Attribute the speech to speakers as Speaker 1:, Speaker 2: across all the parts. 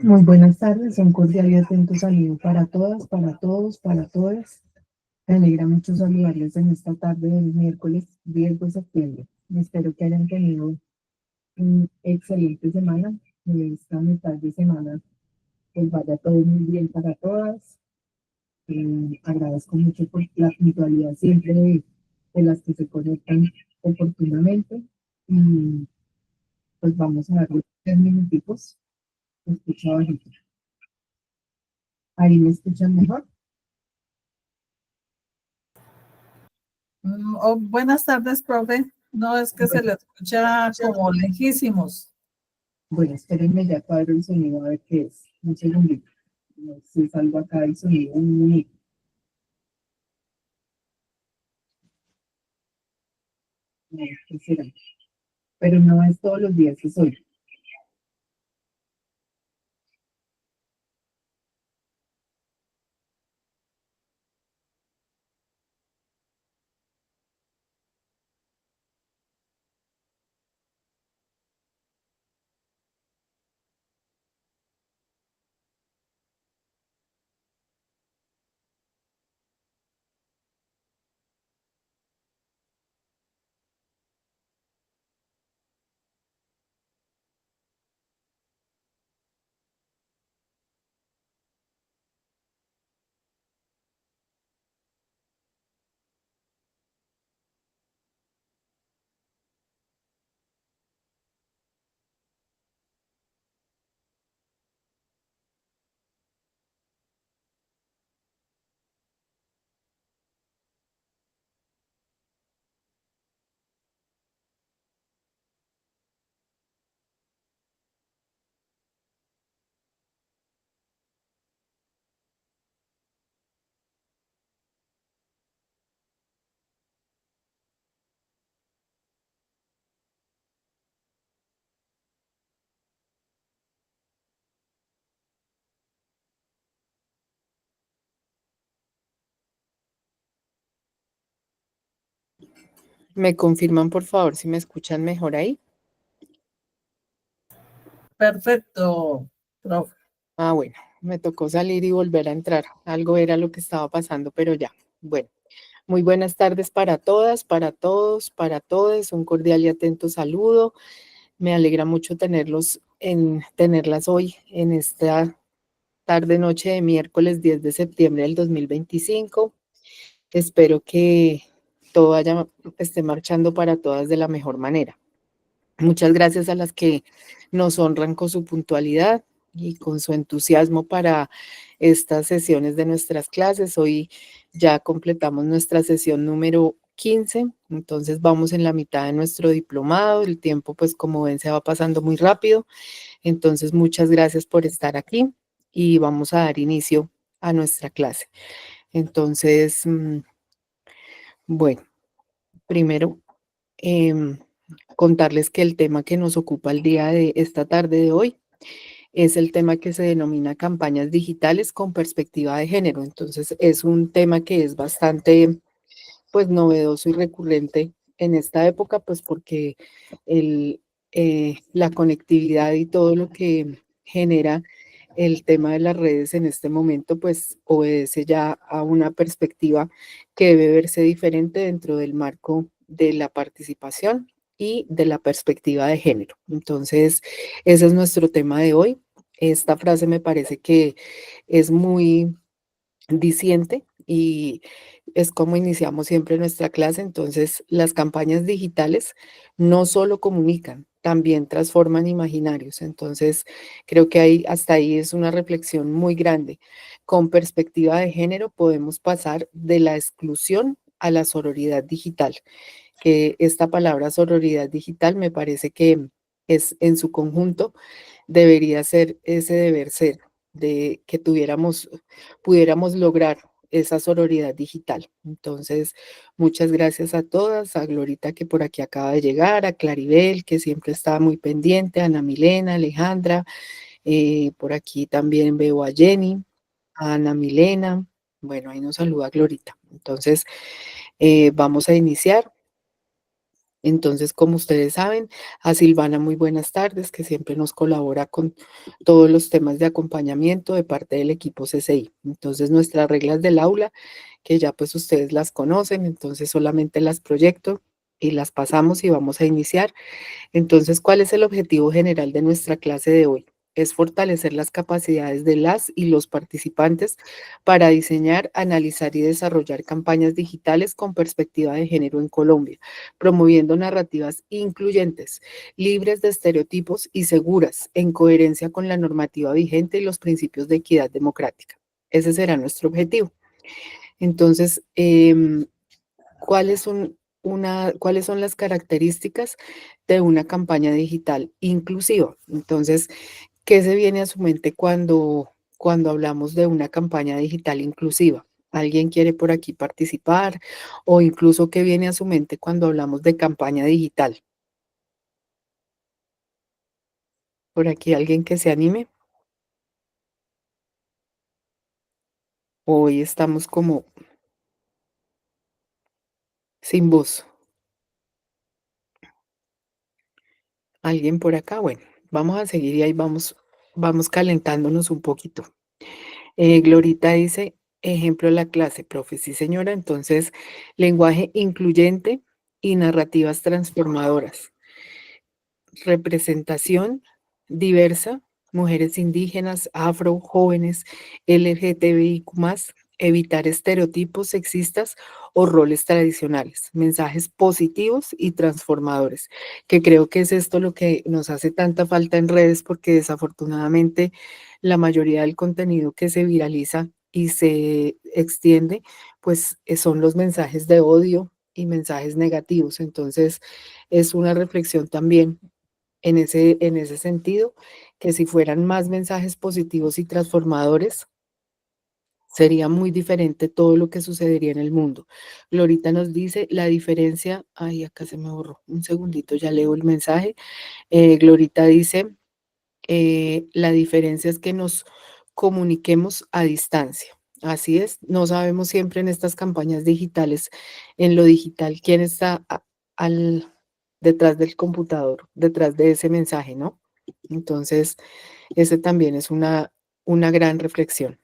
Speaker 1: Muy buenas tardes, un cordial y atento saludo para todas, para todos, para todas. Me alegra mucho saludarles en esta tarde del miércoles 10 de septiembre. Espero que hayan tenido una excelente semana. Esta mitad de semana pues vaya todo muy bien para todas. Agradezco mucho por la puntualidad siempre de las que se conectan oportunamente. Y pues vamos a darle 3 minuticos. Escucho bajito. Ahí me escuchan mejor.
Speaker 2: Buenas tardes, profe. No, es que se
Speaker 1: Bueno,
Speaker 2: le escucha como lejísimos.
Speaker 1: bueno, espérenme, ya cuadro el sonido a ver qué es. Un segundito. No sé si salgo acá el sonido un minuto. No, ¿qué será? Pero no es todos los días que soy.
Speaker 3: ¿Me confirman, por favor, si me escuchan mejor ahí?
Speaker 2: Perfecto, profe.
Speaker 3: Ah, bueno, me tocó salir y volver a entrar. Algo era lo que estaba pasando, pero ya. Bueno, muy buenas tardes para todas, para todos, para todos. Un cordial y atento saludo. Me alegra mucho tenerlas hoy en esta tarde noche de miércoles 10 de septiembre del 2025. Espero que todo esté marchando para todas de la mejor manera. Muchas gracias a las que nos honran con su puntualidad y con su entusiasmo para estas sesiones de nuestras clases. Hoy ya completamos nuestra sesión número 15, entonces vamos en la mitad de nuestro diplomado. El tiempo, pues como ven, se va pasando muy rápido. Entonces, muchas gracias por estar aquí y vamos a dar inicio a nuestra clase. Entonces, bueno, primero, em, contarles que el tema que nos ocupa el día de esta tarde de hoy es el tema que se denomina campañas digitales con perspectiva de género. Entonces, es un tema que es bastante, pues, novedoso y recurrente en esta época, pues, porque la conectividad y todo lo que genera el tema de las redes en este momento, pues, obedece ya a una perspectiva que debe verse diferente dentro del marco de la participación y de la perspectiva de género. Entonces, ese es nuestro tema de hoy. Esta frase me parece que es muy diciente y es como iniciamos siempre nuestra clase. Entonces, las campañas digitales no solo comunican, también transforman imaginarios. Entonces, creo que hasta ahí es una reflexión muy grande. Con perspectiva de género podemos pasar de la exclusión a la sororidad digital, que esta palabra sororidad digital me parece que es en su conjunto debería ser ese deber ser de que pudiéramos lograr esa sororidad digital. Entonces, muchas gracias a todas, a Glorita que por aquí acaba de llegar, a Claribel que siempre estaba muy pendiente, a Ana Milena, Alejandra, por aquí también veo a Jenny, a Ana Milena, bueno, ahí nos saluda Glorita. Entonces, vamos a iniciar. Entonces, como ustedes saben, a Silvana muy buenas tardes, que siempre nos colabora con todos los temas de acompañamiento de parte del equipo CCI. Entonces, nuestras reglas del aula, que ya pues ustedes las conocen, entonces solamente las proyecto y las pasamos y vamos a iniciar. Entonces, ¿cuál es el objetivo general de nuestra clase de hoy? Es fortalecer las capacidades de las y los participantes para diseñar, analizar y desarrollar campañas digitales con perspectiva de género en Colombia, promoviendo narrativas incluyentes, libres de estereotipos y seguras, en coherencia con la normativa vigente y los principios de equidad democrática. Ese será nuestro objetivo. Entonces, ¿cuáles son las características de una campaña digital inclusiva? Entonces, ¿qué se viene a su mente cuando hablamos de una campaña digital inclusiva? ¿Alguien quiere por aquí participar? O incluso, ¿qué viene a su mente cuando hablamos de campaña digital? ¿Por aquí alguien que se anime? Hoy estamos como sin voz. ¿Alguien por acá? Bueno, vamos a seguir y ahí vamos calentándonos un poquito. Glorita dice, ejemplo de la clase, profe, sí señora, entonces, lenguaje incluyente y narrativas transformadoras, representación diversa, mujeres indígenas, afro, jóvenes, LGTBIQ+, evitar estereotipos sexistas o roles tradicionales, mensajes positivos y transformadores, que creo que es esto lo que nos hace tanta falta en redes, porque desafortunadamente la mayoría del contenido que se viraliza y se extiende, pues son los mensajes de odio y mensajes negativos. Entonces, es una reflexión también en ese sentido, que si fueran más mensajes positivos y transformadores, sería muy diferente todo lo que sucedería en el mundo. Glorita nos dice la diferencia, ay, acá se me borró, un segundito, ya leo el mensaje. Glorita dice, la diferencia es que nos comuniquemos a distancia. Así es, no sabemos siempre en estas campañas digitales, en lo digital, quién está detrás del computador, detrás de ese mensaje, ¿no? Entonces, ese también es una gran reflexión.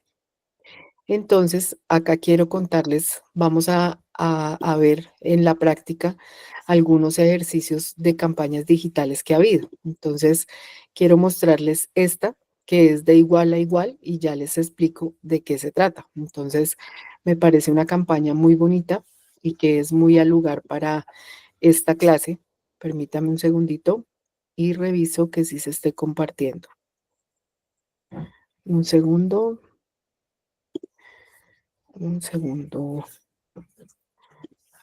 Speaker 3: Entonces, acá quiero contarles, vamos a ver en la práctica algunos ejercicios de campañas digitales que ha habido. Entonces, quiero mostrarles esta, que es de igual a igual, y ya les explico de qué se trata. Entonces, me parece una campaña muy bonita y que es muy al lugar para esta clase. Permítame un segundito y reviso que sí se esté compartiendo. Un segundo. Un segundo.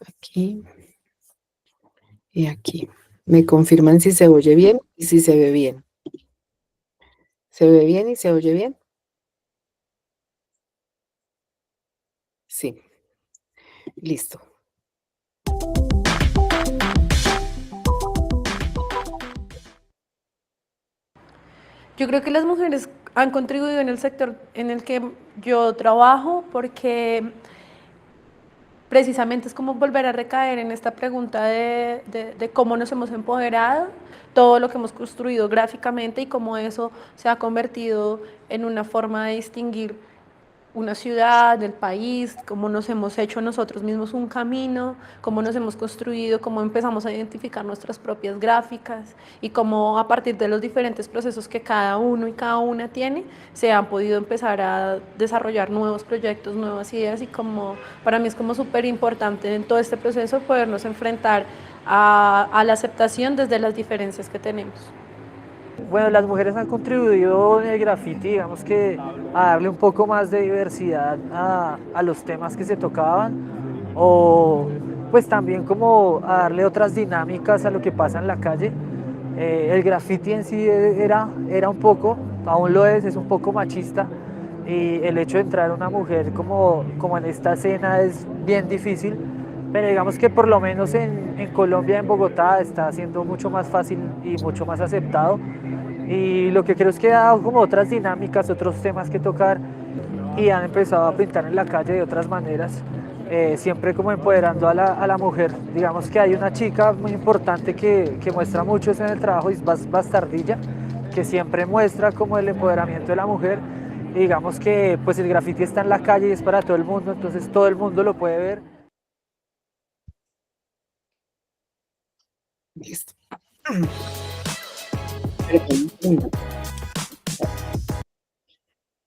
Speaker 3: Aquí y aquí. Me confirman si se oye bien y si se ve bien. ¿Se ve bien y se oye bien? Sí, listo.
Speaker 4: Yo creo que las mujeres han contribuido en el sector en el que yo trabajo porque precisamente es como volver a recaer en esta pregunta de cómo nos hemos empoderado, todo lo que hemos construido gráficamente y cómo eso se ha convertido en una forma de distinguir una ciudad, del país, cómo nos hemos hecho nosotros mismos un camino, cómo nos hemos construido, cómo empezamos a identificar nuestras propias gráficas y cómo a partir de los diferentes procesos que cada uno y cada una tiene, se han podido empezar a desarrollar nuevos proyectos, nuevas ideas y como para mí es como súper importante en todo este proceso podernos enfrentar a la aceptación desde las diferencias que tenemos.
Speaker 5: Bueno, las mujeres han contribuido en el graffiti, digamos que a darle un poco más de diversidad a los temas que se tocaban, o pues también como a darle otras dinámicas a lo que pasa en la calle. El graffiti en sí era un poco, aún lo es un poco machista, y el hecho de entrar una mujer como en esta escena es bien difícil, pero digamos que por lo menos en Colombia, en Bogotá, está siendo mucho más fácil y mucho más aceptado. Y lo que creo es que ha dado como otras dinámicas, otros temas que tocar y han empezado a pintar en la calle de otras maneras. siempre como empoderando a la mujer. Digamos que hay una chica muy importante que muestra mucho eso en el trabajo, y es Bastardilla, que siempre muestra como el empoderamiento de la mujer. Y digamos que pues el graffiti está en la calle y es para todo el mundo, entonces todo el mundo lo puede ver.
Speaker 3: Listo. Perdón.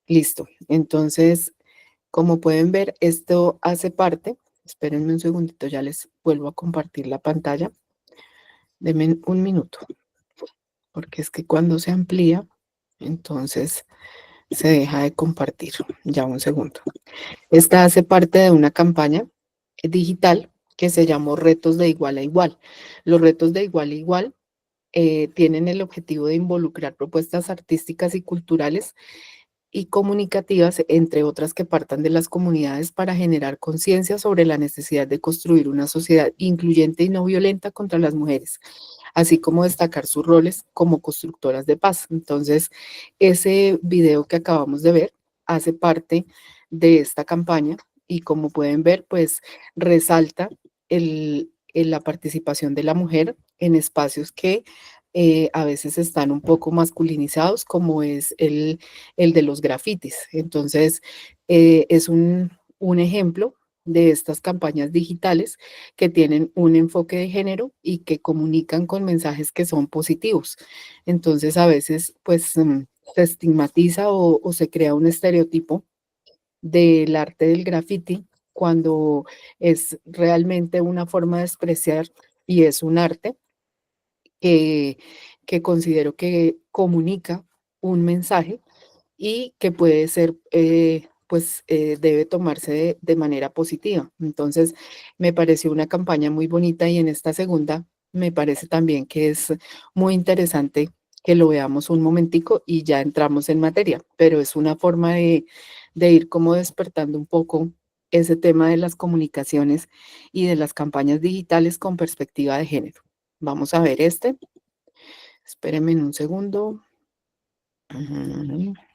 Speaker 3: Listo. Entonces, como pueden ver, esto hace parte, espérenme un segundito, ya les vuelvo a compartir la pantalla. Denme un minuto, porque es que cuando se amplía, entonces se deja de compartir. Ya un segundo. Esta hace parte de una campaña digital que se llamó Retos de Igual a Igual. Los retos de igual a igual tienen el objetivo de involucrar propuestas artísticas y culturales y comunicativas, entre otras que partan de las comunidades para generar conciencia sobre la necesidad de construir una sociedad incluyente y no violenta contra las mujeres, así como destacar sus roles como constructoras de paz. Entonces, ese video que acabamos de ver hace parte de esta campaña y como pueden ver, pues resalta la participación de la mujer en espacios que a veces están un poco masculinizados, como es el de los grafitis. Entonces, es un ejemplo de estas campañas digitales que tienen un enfoque de género y que comunican con mensajes que son positivos. Entonces, a veces, pues, se estigmatiza o se crea un estereotipo del arte del graffiti cuando es realmente una forma de expresar y es un arte que, que considero que comunica un mensaje y que puede ser, debe tomarse de manera positiva. Entonces, me pareció una campaña muy bonita y en esta segunda me parece también que es muy interesante que lo veamos un momentico y ya entramos en materia, pero es una forma de ir como despertando un poco ese tema de las comunicaciones y de las campañas digitales con perspectiva de género. Vamos a ver este. Espérenme un segundo.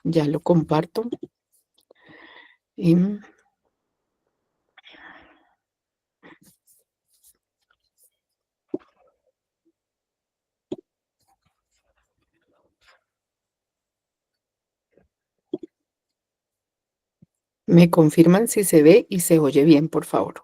Speaker 3: Ya lo comparto. Y me confirman si se ve y se oye bien, por favor.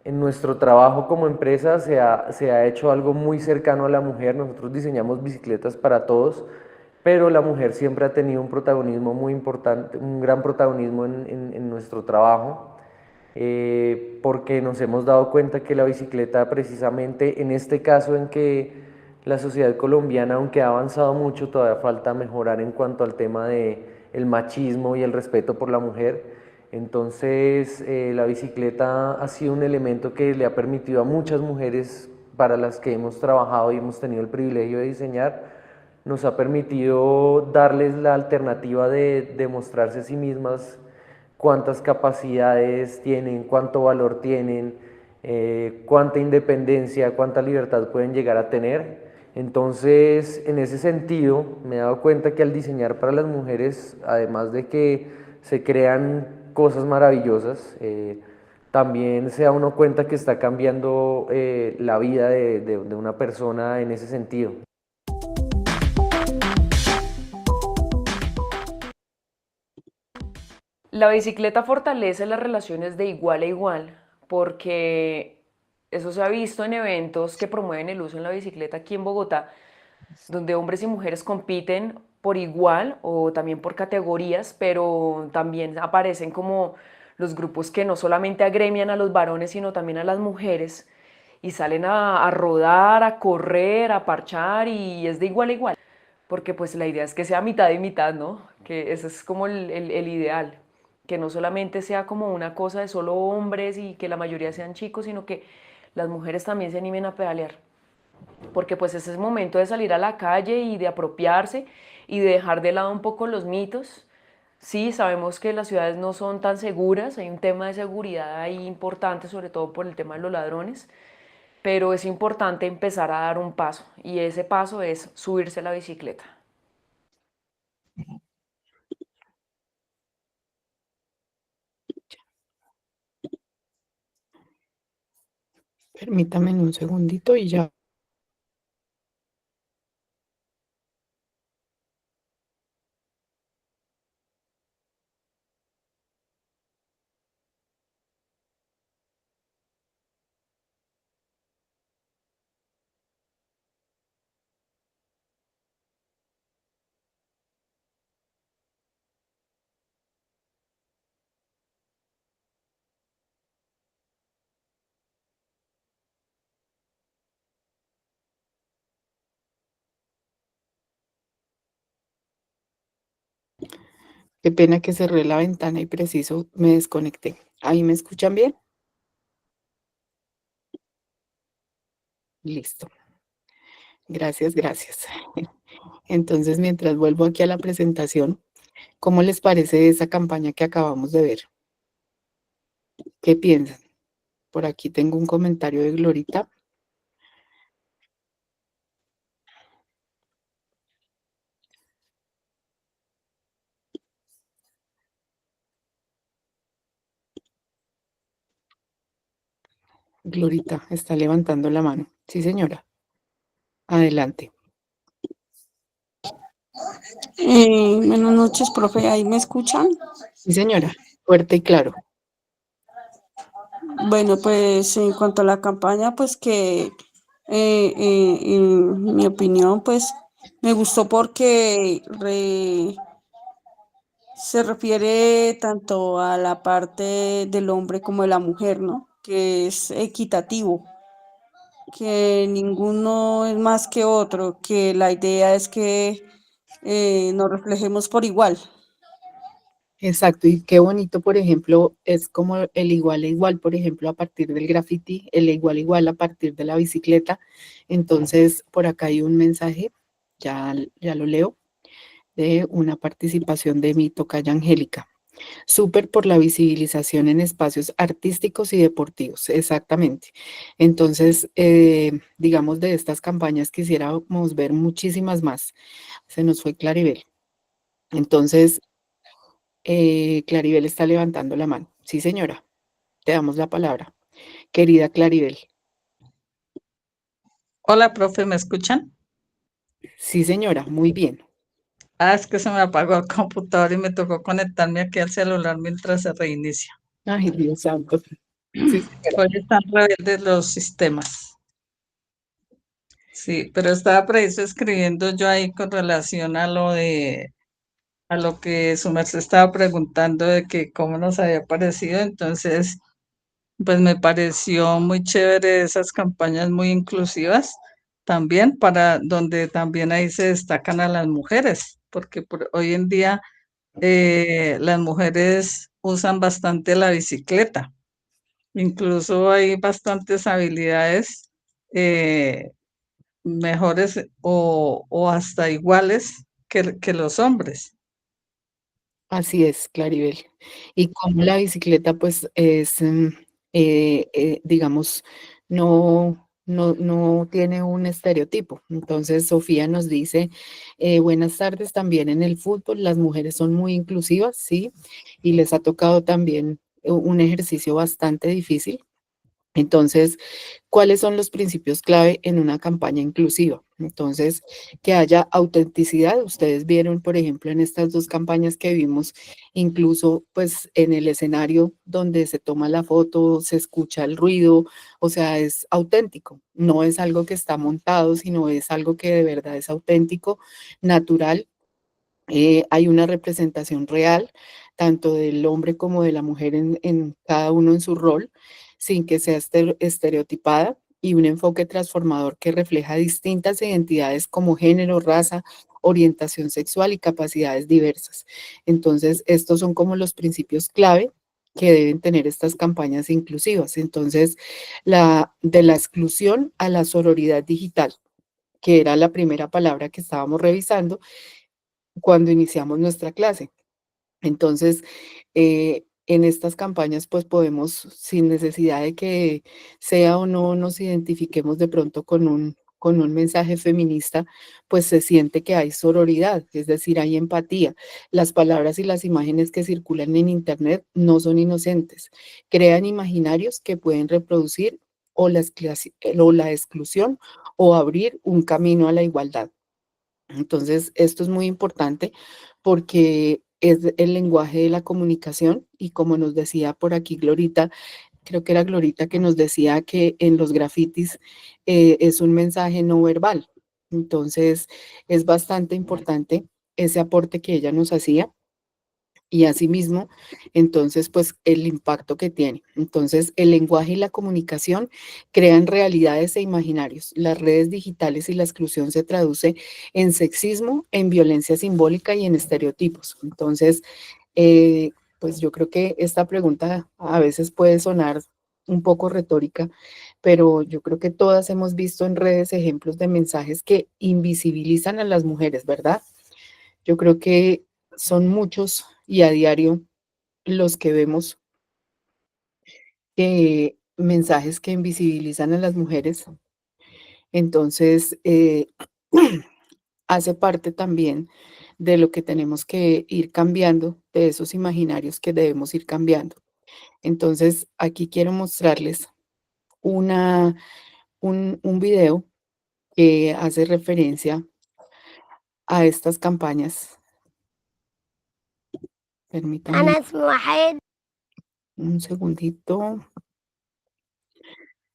Speaker 6: En nuestro trabajo como empresa se ha hecho algo muy cercano a la mujer. Nosotros diseñamos bicicletas para todos, pero la mujer siempre ha tenido un protagonismo muy importante, un gran protagonismo en nuestro trabajo, porque nos hemos dado cuenta que la bicicleta, precisamente en este caso en que la sociedad colombiana, aunque ha avanzado mucho, todavía falta mejorar en cuanto al tema de el machismo y el respeto por la mujer. Entonces, la bicicleta ha sido un elemento que le ha permitido a muchas mujeres para las que hemos trabajado y hemos tenido el privilegio de diseñar, nos ha permitido darles la alternativa de demostrarse a sí mismas cuántas capacidades tienen, cuánto valor tienen, cuánta independencia, cuánta libertad pueden llegar a tener. Entonces, en ese sentido, me he dado cuenta que al diseñar para las mujeres, además de que se crean cosas maravillosas, también se da uno cuenta que está cambiando la vida de una persona en ese sentido.
Speaker 7: La bicicleta fortalece las relaciones de igual a igual, porque eso se ha visto en eventos que promueven el uso en la bicicleta aquí en Bogotá, donde hombres y mujeres compiten por igual o también por categorías, pero también aparecen como los grupos que no solamente agremian a los varones, sino también a las mujeres y salen a rodar, a correr, a parchar y es de igual a igual, porque pues la idea es que sea mitad y mitad, ¿no? Que ese es como el ideal, que no solamente sea como una cosa de solo hombres y que la mayoría sean chicos, sino que las mujeres también se animen a pedalear, porque pues ese es el momento de salir a la calle y de apropiarse y de dejar de lado un poco los mitos. Sí, sabemos que las ciudades no son tan seguras, hay un tema de seguridad ahí importante, sobre todo por el tema de los ladrones, pero es importante empezar a dar un paso y ese paso es subirse a la bicicleta.
Speaker 3: Permítame un segundito y ya. Qué pena que cerré la ventana y preciso me desconecté. ¿Ahí me escuchan bien? Listo. Gracias, gracias. Entonces, mientras vuelvo aquí a la presentación, ¿cómo les parece esa campaña que acabamos de ver? ¿Qué piensan? Por aquí tengo un comentario de Glorita. Glorita está levantando la mano. Sí, señora. Adelante.
Speaker 8: Buenas noches, profe. ¿Ahí me escuchan?
Speaker 3: Sí, señora. Fuerte y claro.
Speaker 8: Bueno, pues en cuanto a la campaña, pues que en mi opinión, pues me gustó porque se refiere tanto a la parte del hombre como de la mujer, ¿no? Que es equitativo, que ninguno es más que otro, que la idea es que nos reflejemos por igual.
Speaker 3: Exacto, y qué bonito, por ejemplo, es como el igual a igual, por ejemplo, a partir del graffiti, el igual a igual a partir de la bicicleta. Entonces, por acá hay un mensaje, ya lo leo, de una participación de mi tocaya Angélica. Súper por la visibilización en espacios artísticos y deportivos, exactamente. Entonces, digamos, de estas campañas quisiéramos ver muchísimas más. Se nos fue Claribel. Entonces, Claribel está levantando la mano. Sí, señora, te damos la palabra. Querida Claribel.
Speaker 9: Hola, profe, ¿me escuchan?
Speaker 3: Sí, señora, muy bien.
Speaker 9: Ah, es que se me apagó el computador y me tocó conectarme aquí al celular mientras se reinicia.
Speaker 3: Ay, Dios santo. Sí, señora.
Speaker 9: Hoy están rebeldes los sistemas. Sí, pero estaba preciso escribiendo yo ahí con relación a lo que su merced estaba preguntando de que cómo nos había parecido. Entonces, pues me pareció muy chévere esas campañas muy inclusivas también, para donde también ahí se destacan a las mujeres, porque hoy en día las mujeres usan bastante la bicicleta. Incluso hay bastantes habilidades eh, mejores o hasta iguales que los hombres.
Speaker 3: Así es, Claribel. Y como la bicicleta, pues, es, digamos, no tiene un estereotipo. Entonces, Sofía nos dice, buenas tardes, también en el fútbol las mujeres son muy inclusivas, sí, y les ha tocado también un ejercicio bastante difícil. Entonces, ¿cuáles son los principios clave en una campaña inclusiva? Entonces, que haya autenticidad. Ustedes vieron, por ejemplo, en estas dos campañas que vimos, incluso pues en el escenario donde se toma la foto, se escucha el ruido, o sea, es auténtico. No es algo que está montado, sino es algo que de verdad es auténtico, natural. Hay una representación real, tanto del hombre como de la mujer en cada uno en su rol, sin que sea estereotipada, y un enfoque transformador que refleja distintas identidades como género, raza, orientación sexual y capacidades diversas. Entonces, estos son como los principios clave que deben tener estas campañas inclusivas. Entonces, de la exclusión a la sororidad digital, que era la primera palabra que estábamos revisando, cuando iniciamos nuestra clase. Entonces, en estas campañas pues podemos, sin necesidad de que sea o no nos identifiquemos de pronto con un mensaje feminista, pues se siente que hay sororidad, es decir, hay empatía. Las palabras y las imágenes que circulan en Internet no son inocentes, crean imaginarios que pueden reproducir o o la exclusión o abrir un camino a la igualdad. Entonces, esto es muy importante porque es el lenguaje de la comunicación y como nos decía por aquí Glorita, creo que era Glorita que nos decía que en los grafitis es un mensaje no verbal. Entonces, es bastante importante ese aporte que ella nos hacía y asimismo, entonces, pues el impacto que tiene. Entonces, el lenguaje y la comunicación crean realidades e imaginarios. Las redes digitales y la exclusión se traduce en sexismo, en violencia simbólica y en estereotipos. Entonces, pues yo creo que esta pregunta a veces puede sonar un poco retórica, pero yo creo que todas hemos visto en redes ejemplos de mensajes que invisibilizan a las mujeres, ¿verdad? Yo creo que son muchos y a diario los que vemos mensajes que invisibilizan a las mujeres. Entonces, hace parte también de lo que tenemos que ir cambiando, de esos imaginarios que debemos ir cambiando. Entonces, aquí quiero mostrarles un video que hace referencia a estas campañas. Permítanme un segundito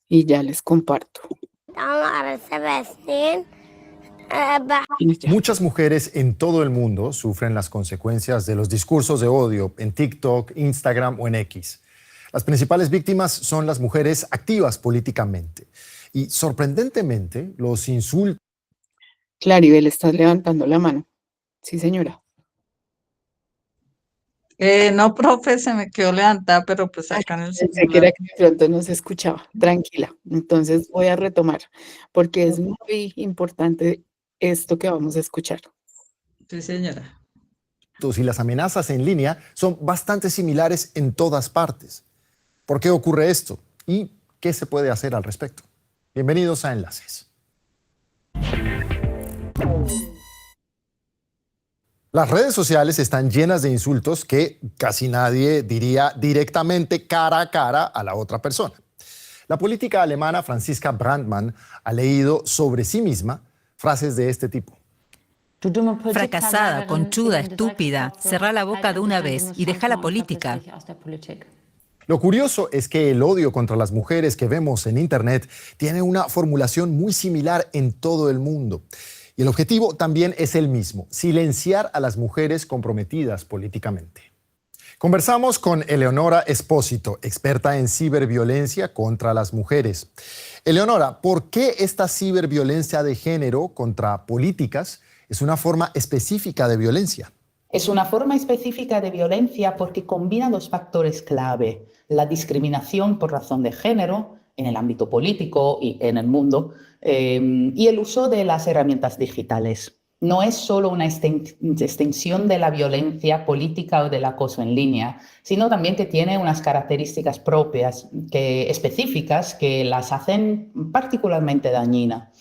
Speaker 3: y ya les comparto. Y ya.
Speaker 10: Muchas mujeres en todo el mundo sufren las consecuencias de los discursos de odio en TikTok, Instagram o en X. Las principales víctimas son las mujeres activas políticamente. Y sorprendentemente, los insultos...
Speaker 3: Claribel, estás levantando la mano. Sí, señora.
Speaker 9: No, profe, se me quedó levantada, pero pues acá en el
Speaker 3: Pensé que
Speaker 9: celular.
Speaker 3: era que de pronto no se escuchaba. Tranquila. Entonces voy a retomar porque es muy importante esto que vamos a escuchar.
Speaker 9: Sí, señora.
Speaker 10: y las amenazas en línea son bastante similares en todas partes. ¿Por qué ocurre esto? ¿Y qué se puede hacer al respecto? Bienvenidos a Enlaces. Las redes sociales están llenas de insultos que casi nadie diría directamente cara a cara a la otra persona. La política alemana Franziska Brandmann ha leído sobre sí misma frases de este tipo.
Speaker 11: Fracasada, conchuda, estúpida, cerrá la boca de una vez y deja la política.
Speaker 10: Lo curioso es que el odio contra las mujeres que vemos en Internet tiene una formulación muy similar en todo el mundo. Y el objetivo también es el mismo, silenciar a las mujeres comprometidas políticamente. Conversamos con Eleonora Espósito, experta en ciberviolencia contra las mujeres. Eleonora, ¿por qué esta ciberviolencia de género contra políticas es una forma específica de violencia?
Speaker 12: Es una forma específica de violencia porque combina dos factores clave: la discriminación por razón de género en el ámbito político y en el mundo, y el uso de las herramientas digitales. No es solo una extensión de la violencia política o del acoso en línea, sino también que tiene unas características propias, específicas, que las hacen particularmente dañina.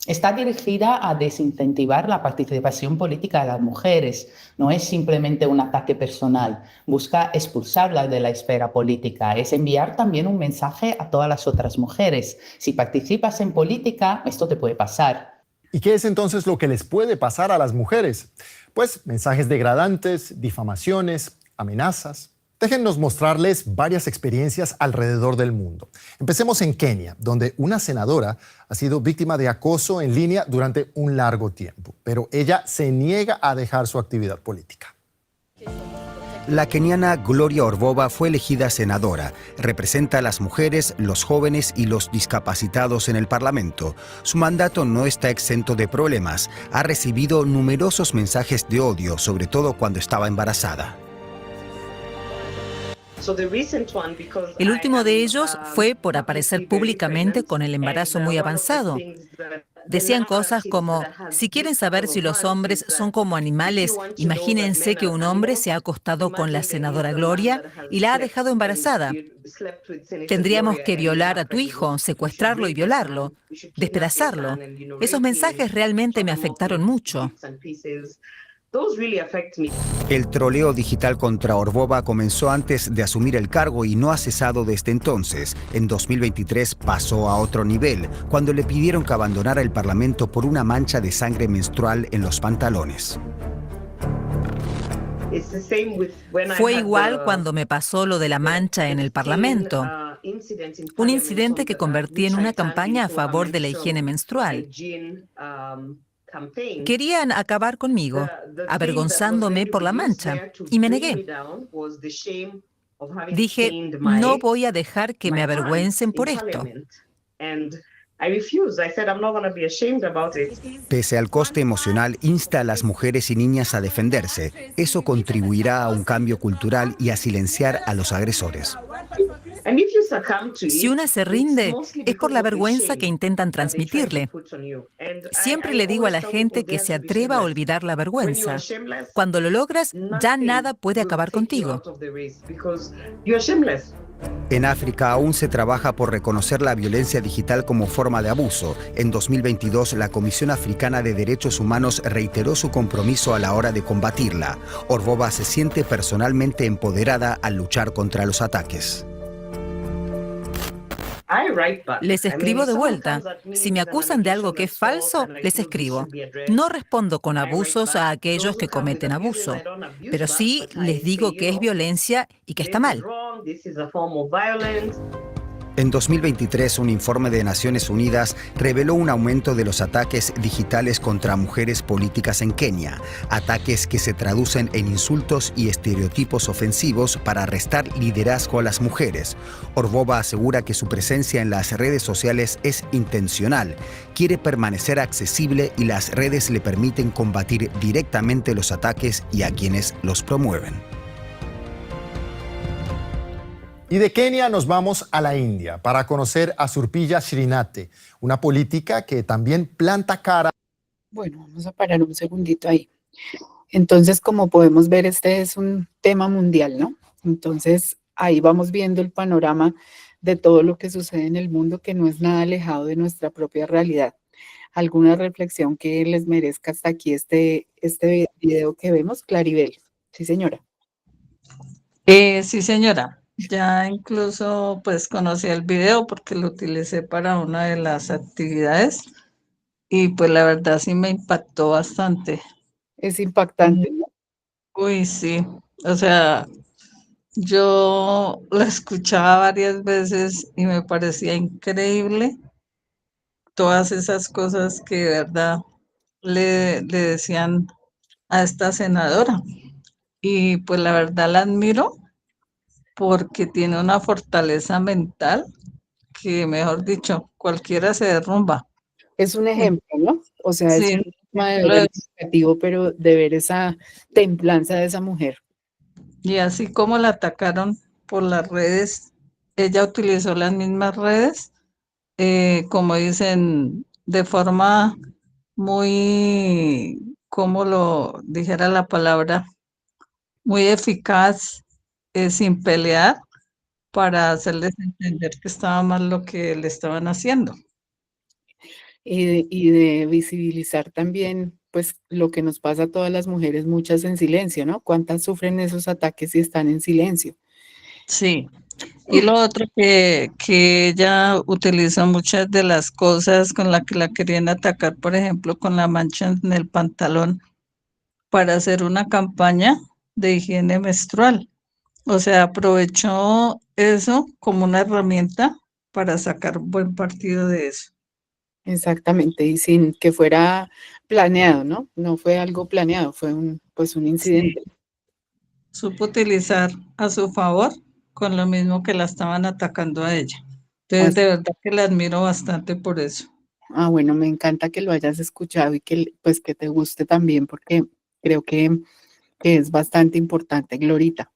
Speaker 12: Está dirigida a desincentivar la participación política de las mujeres. No es simplemente un ataque personal. Busca expulsarlas de la esfera política. Es enviar también un mensaje a todas las otras mujeres. Si participas en política, esto te puede pasar.
Speaker 10: ¿Y qué es entonces lo que les puede pasar a las mujeres? Pues mensajes degradantes, difamaciones, amenazas. Déjennos mostrarles varias experiencias alrededor del mundo. Empecemos en Kenia, donde una senadora ha sido víctima de acoso en línea durante un largo tiempo, pero ella se niega a dejar su actividad política.
Speaker 13: La keniana Gloria Orboba fue elegida senadora. Representa a las mujeres, los jóvenes y los discapacitados en el Parlamento. Su mandato no está exento de problemas. Ha recibido numerosos mensajes de odio, sobre todo cuando estaba embarazada.
Speaker 11: El último de ellos fue por aparecer públicamente con el embarazo muy avanzado. Decían cosas como, si quieren saber si los hombres son como animales, imagínense que un hombre se ha acostado con la senadora Gloria y la ha dejado embarazada. Tendríamos que violar a tu hijo, secuestrarlo y violarlo, despedazarlo. Esos mensajes realmente me afectaron mucho.
Speaker 13: El troleo digital contra Orbova comenzó antes de asumir el cargo y no ha cesado desde entonces. En 2023 pasó a otro nivel, cuando le pidieron que abandonara el Parlamento por una mancha de sangre menstrual en los pantalones.
Speaker 11: Fue igual cuando me pasó lo de la mancha en el Parlamento, un incidente que convertí en una campaña a favor de la higiene menstrual. Querían acabar conmigo, avergonzándome por la mancha, y me negué. Dije, no voy a dejar que me avergüencen por esto.
Speaker 13: Pese al coste emocional, insta a las mujeres y niñas a defenderse. Eso contribuirá a un cambio cultural y a silenciar a los agresores.
Speaker 11: Si una se rinde, es por la vergüenza que intentan transmitirle. Siempre le digo a la gente que se atreva a olvidar la vergüenza. Cuando lo logras, ya nada puede acabar contigo.
Speaker 13: En África aún se trabaja por reconocer la violencia digital como forma de abuso. En 2022, la Comisión Africana de Derechos Humanos reiteró su compromiso a la hora de combatirla. Orbova se siente personalmente empoderada al luchar contra los ataques.
Speaker 11: Les escribo de vuelta. Si me acusan de algo que es falso, les escribo. No respondo con abusos a aquellos que cometen abuso, pero sí les digo que es violencia y que está mal.
Speaker 13: En 2023, un informe de Naciones Unidas reveló un aumento de los ataques digitales contra mujeres políticas en Kenia, ataques que se traducen en insultos y estereotipos ofensivos para restar liderazgo a las mujeres. Orbova asegura que su presencia en las redes sociales es intencional, quiere permanecer accesible y las redes le permiten combatir directamente los ataques y a quienes los promueven.
Speaker 10: Y de Kenia nos vamos a la India para conocer a Surpilla Srinath, una política que también planta cara.
Speaker 3: Bueno, vamos a parar un segundito ahí. Entonces, como podemos ver, este es un tema mundial, ¿no? Entonces, ahí vamos viendo el panorama de todo lo que sucede en el mundo, que no es nada alejado de nuestra propia realidad. ¿Alguna reflexión que les merezca hasta aquí este video que vemos? Claribel. Sí, señora.
Speaker 9: Sí, señora. Ya incluso pues conocí el video porque lo utilicé para una de las actividades y pues la verdad sí me impactó bastante.
Speaker 3: Es impactante, ¿no?
Speaker 9: Uy, sí. O sea, yo lo escuchaba varias veces y me parecía increíble todas esas cosas que de verdad le decían a esta senadora. Y pues la verdad la admiro porque tiene una fortaleza mental que, mejor dicho, cualquiera se derrumba.
Speaker 3: Es un ejemplo, ¿no? O sea,
Speaker 9: Sí,
Speaker 3: es un tema de ver negativo, pero de ver esa templanza de esa mujer.
Speaker 9: y así como la atacaron por las redes, ella utilizó las mismas redes, como dicen, de forma muy, como lo dijera la palabra, muy eficaz, sin pelear, para hacerles entender que estaba mal lo que le estaban haciendo.
Speaker 3: Y de visibilizar también, pues, lo que nos pasa a todas las mujeres, muchas en silencio, ¿no? ¿Cuántas sufren esos ataques y están en silencio?
Speaker 9: Sí. Y lo otro que ella utilizó muchas de las cosas con las que la querían atacar, por ejemplo, con la mancha en el pantalón, para hacer una campaña de higiene menstrual. O sea, aprovechó eso como una herramienta para sacar buen partido de eso.
Speaker 3: Exactamente, y sin que fuera planeado, ¿no? No fue algo planeado, fue un incidente.
Speaker 9: Sí. Supo utilizar a su favor con lo mismo que la estaban atacando a ella. Entonces, de verdad que la admiro bastante por eso.
Speaker 3: Ah, bueno, me encanta que lo hayas escuchado y que, pues, que te guste también, porque creo que es bastante importante, Glorita.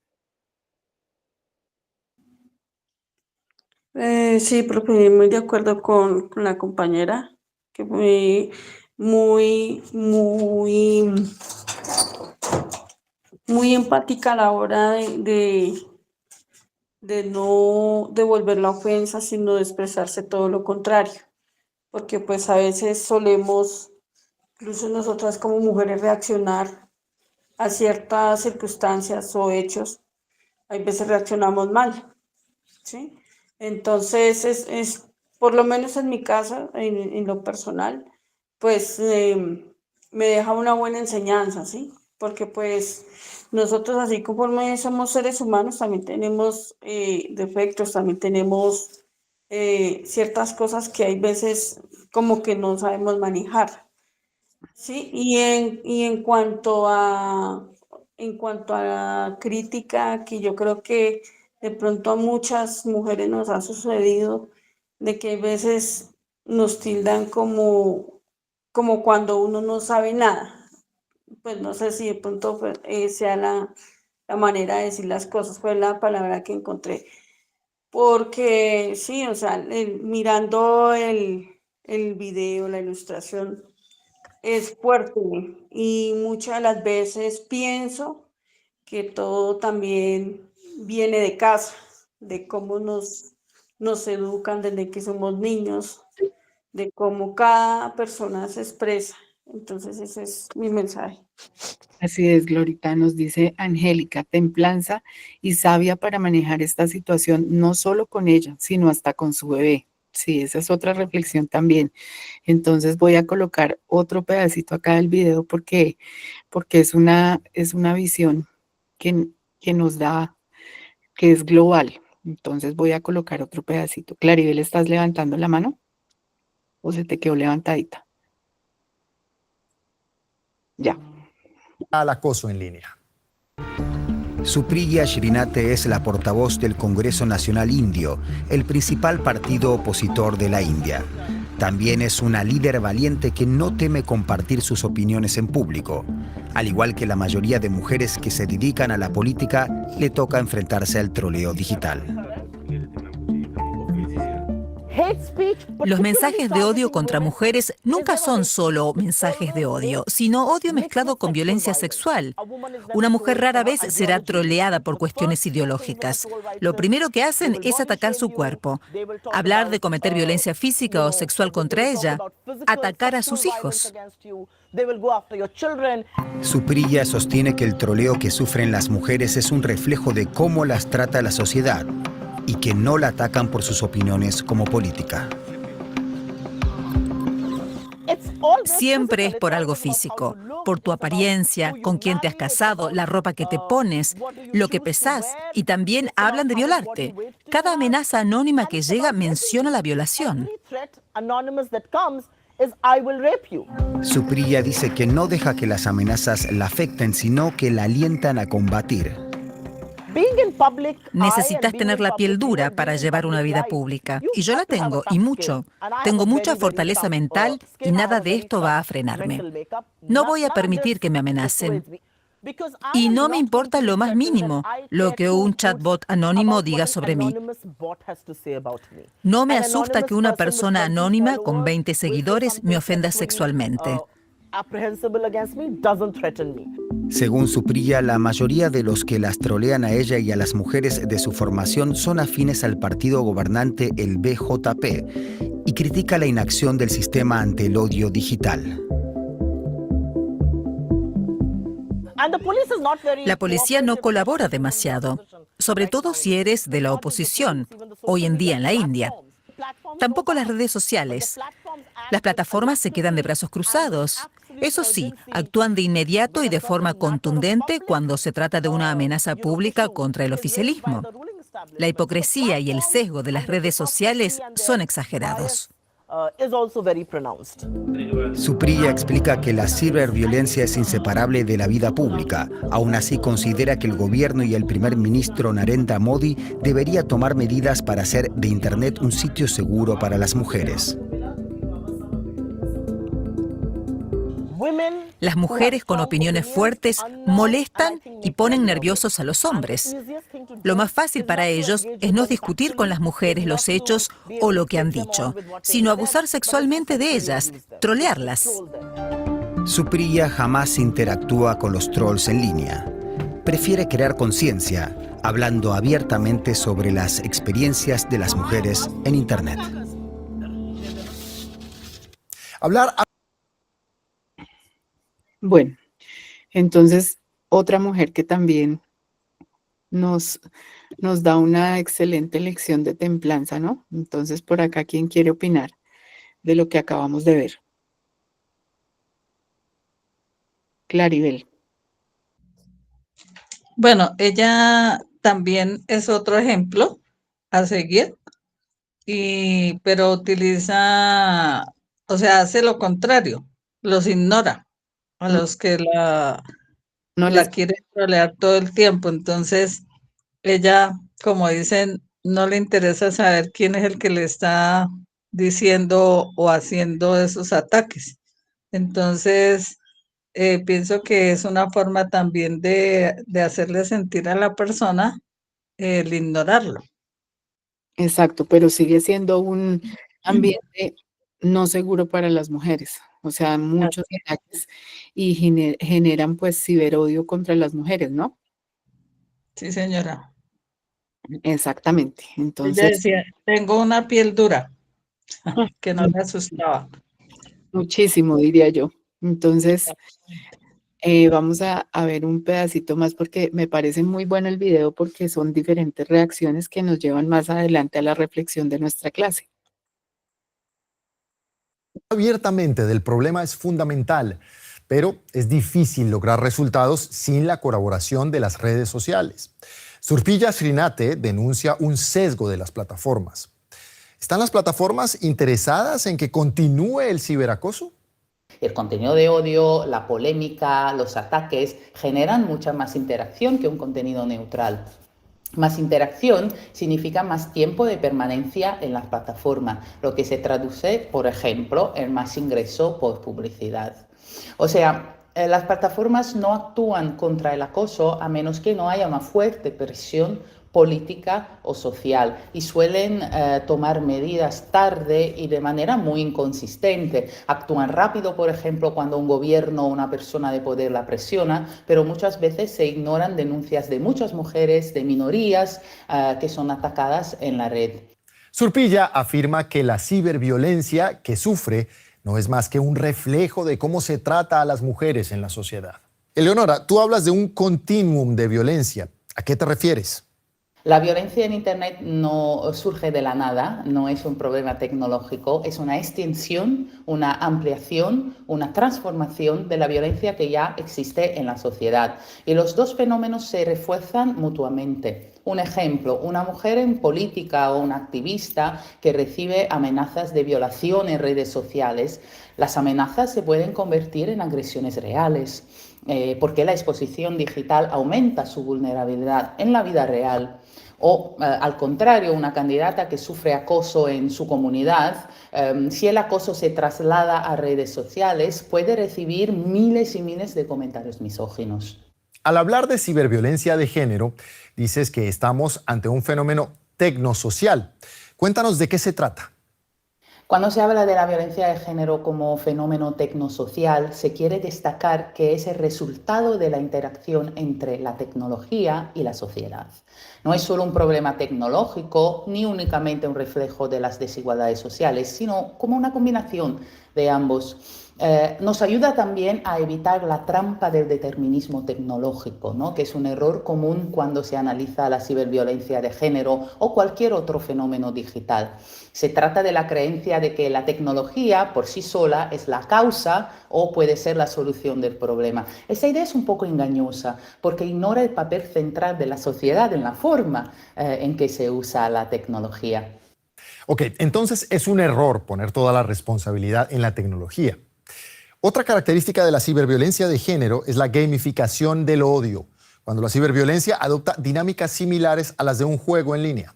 Speaker 8: Sí, profe, muy de acuerdo con la compañera, que fue muy empática a la hora de no devolver la ofensa, sino de expresarse todo lo contrario, porque pues a veces solemos, incluso nosotras como mujeres, reaccionar a ciertas circunstancias o hechos, hay veces reaccionamos mal, ¿sí? Entonces, es por lo menos en mi caso, en lo personal, pues me deja una buena enseñanza, ¿sí? Porque pues nosotros, así conforme somos seres humanos, también tenemos defectos, también tenemos ciertas cosas que hay veces como que no sabemos manejar, ¿sí? Y en cuanto a la crítica, que yo creo que de pronto a muchas mujeres nos ha sucedido, de que a veces nos tildan como cuando uno no sabe nada. Pues no sé si de pronto sea la manera de decir las cosas, fue la palabra que encontré. Porque sí, o sea, mirando el video, la ilustración, es fuerte y muchas de las veces pienso que todo también viene de casa, de cómo nos educan desde que somos niños, de cómo cada persona se expresa. Entonces ese es mi mensaje.
Speaker 3: Así es, Glorita, nos dice Angélica, templanza y sabia para manejar esta situación, no solo con ella, sino hasta con su bebé. Sí, esa es otra reflexión también. Entonces voy a colocar otro pedacito acá del video porque es una visión que nos da, que es global. Entonces voy a colocar otro pedacito. Claribel, ¿estás levantando la mano? ¿O se te quedó levantadita? Ya.
Speaker 10: Al acoso en línea.
Speaker 13: Supriya Shrinate es la portavoz del Congreso Nacional Indio, el principal partido opositor de la India. También es una líder valiente que no teme compartir sus opiniones en público. Al igual que la mayoría de mujeres que se dedican a la política, le toca enfrentarse al troleo digital.
Speaker 11: Los mensajes de odio contra mujeres nunca son solo mensajes de odio, sino odio mezclado con violencia sexual. Una mujer rara vez será troleada por cuestiones ideológicas. Lo primero que hacen es atacar su cuerpo, hablar de cometer violencia física o sexual contra ella, atacar a sus hijos.
Speaker 13: Supriya sostiene que el troleo que sufren las mujeres es un reflejo de cómo las trata la sociedad y que no la atacan por sus opiniones como política.
Speaker 11: Siempre es por algo físico, por tu apariencia, con quién te has casado, la ropa que te pones, lo que pesás, y también hablan de violarte. Cada amenaza anónima que llega menciona la violación.
Speaker 13: Supriya dice que no deja que las amenazas la afecten, sino que la alientan a combatir.
Speaker 11: Necesitas tener la piel dura para llevar una vida pública. Y yo la tengo, y mucho. Tengo mucha fortaleza mental y nada de esto va a frenarme. No voy a permitir que me amenacen. Y no me importa lo más mínimo lo que un chatbot anónimo diga sobre mí. No me asusta que una persona anónima con 20 seguidores me ofenda sexualmente.
Speaker 13: Según Supriya, la mayoría de los que las trolean a ella y a las mujeres de su formación son afines al partido gobernante, el BJP, y critica la inacción del sistema ante el odio digital.
Speaker 11: La policía no colabora demasiado, sobre todo si eres de la oposición, hoy en día en la India. Tampoco las redes sociales. Las plataformas se quedan de brazos cruzados. Eso sí, actúan de inmediato y de forma contundente cuando se trata de una amenaza pública contra el oficialismo. La hipocresía y el sesgo de las redes sociales son exagerados.
Speaker 13: Supriya explica que la ciberviolencia es inseparable de la vida pública. Aún así, considera que el gobierno y el primer ministro Narendra Modi debería tomar medidas para hacer de Internet un sitio seguro para las mujeres.
Speaker 11: Las mujeres con opiniones fuertes molestan y ponen nerviosos a los hombres. Lo más fácil para ellos es no discutir con las mujeres los hechos o lo que han dicho, sino abusar sexualmente de ellas, trolearlas.
Speaker 13: Supriya jamás interactúa con los trolls en línea. Prefiere crear conciencia, hablando abiertamente sobre las experiencias de las mujeres en Internet.
Speaker 3: Bueno, entonces otra mujer que también nos da una excelente lección de templanza, ¿no? Entonces, por acá, ¿quién quiere opinar de lo que acabamos de ver? Claribel.
Speaker 9: Bueno, ella también es otro ejemplo a seguir, pero utiliza, o sea, hace lo contrario, los ignora a los que la quieren trolear todo el tiempo. Entonces, ella, como dicen, no le interesa saber quién es el que le está diciendo o haciendo esos ataques. Entonces, pienso que es una forma también de hacerle sentir a la persona el ignorarlo.
Speaker 3: Exacto, pero sigue siendo un ambiente no seguro para las mujeres. O sea, muchos ataques y generan pues ciberodio contra las mujeres, ¿no?
Speaker 9: Sí, señora.
Speaker 3: Exactamente.
Speaker 9: Ella
Speaker 3: Entonces,
Speaker 9: decía, tengo una piel dura, que no me asustaba.
Speaker 3: muchísimo, diría yo. Entonces, vamos a ver un pedacito más porque me parece muy bueno el video porque son diferentes reacciones que nos llevan más adelante a la reflexión de nuestra clase.
Speaker 10: Abiertamente del problema es fundamental, pero es difícil lograr resultados sin la colaboración de las redes sociales. Surpilla Srinate denuncia un sesgo de las plataformas. ¿Están las plataformas interesadas en que continúe el ciberacoso?
Speaker 12: El contenido de odio, la polémica, los ataques generan mucha más interacción que un contenido neutral. Más interacción significa más tiempo de permanencia en las plataformas, lo que se traduce, por ejemplo, en más ingreso por publicidad. O sea, las plataformas no actúan contra el acoso a menos que no haya una fuerte presión política o social y suelen tomar medidas tarde y de manera muy inconsistente. Actúan rápido, por ejemplo, cuando un gobierno o una persona de poder la presiona, pero muchas veces se ignoran denuncias de muchas mujeres, de minorías que son atacadas en la red.
Speaker 10: Surpilla afirma que la ciberviolencia que sufre no es más que un reflejo de cómo se trata a las mujeres en la sociedad. Eleonora, tú hablas de un continuum de violencia. ¿A qué te refieres?
Speaker 12: La violencia en Internet no surge de la nada, no es un problema tecnológico, es una extensión, una ampliación, una transformación de la violencia que ya existe en la sociedad. Y los dos fenómenos se refuerzan mutuamente. Un ejemplo, una mujer en política o una activista que recibe amenazas de violación en redes sociales, las amenazas se pueden convertir en agresiones reales, porque la exposición digital aumenta su vulnerabilidad en la vida real. O, al contrario, una candidata que sufre acoso en su comunidad, si el acoso se traslada a redes sociales, puede recibir miles y miles de comentarios misóginos.
Speaker 10: Al hablar de ciberviolencia de género, dices que estamos ante un fenómeno tecnosocial. Cuéntanos de qué se trata.
Speaker 12: Cuando se habla de la violencia de género como fenómeno tecnosocial, se quiere destacar que es el resultado de la interacción entre la tecnología y la sociedad. No es solo un problema tecnológico ni únicamente un reflejo de las desigualdades sociales, sino como una combinación de ambos. Nos ayuda también a evitar la trampa del determinismo tecnológico, ¿no? Que es un error común cuando se analiza la ciberviolencia de género o cualquier otro fenómeno digital. Se trata de la creencia de que la tecnología por sí sola es la causa o puede ser la solución del problema. Esa idea es un poco engañosa porque ignora el papel central de la sociedad en la forma en que se usa la tecnología.
Speaker 10: Ok, entonces es un error poner toda la responsabilidad en la tecnología. Otra característica de la ciberviolencia de género es la gamificación del odio, cuando la ciberviolencia adopta dinámicas similares a las de un juego en línea.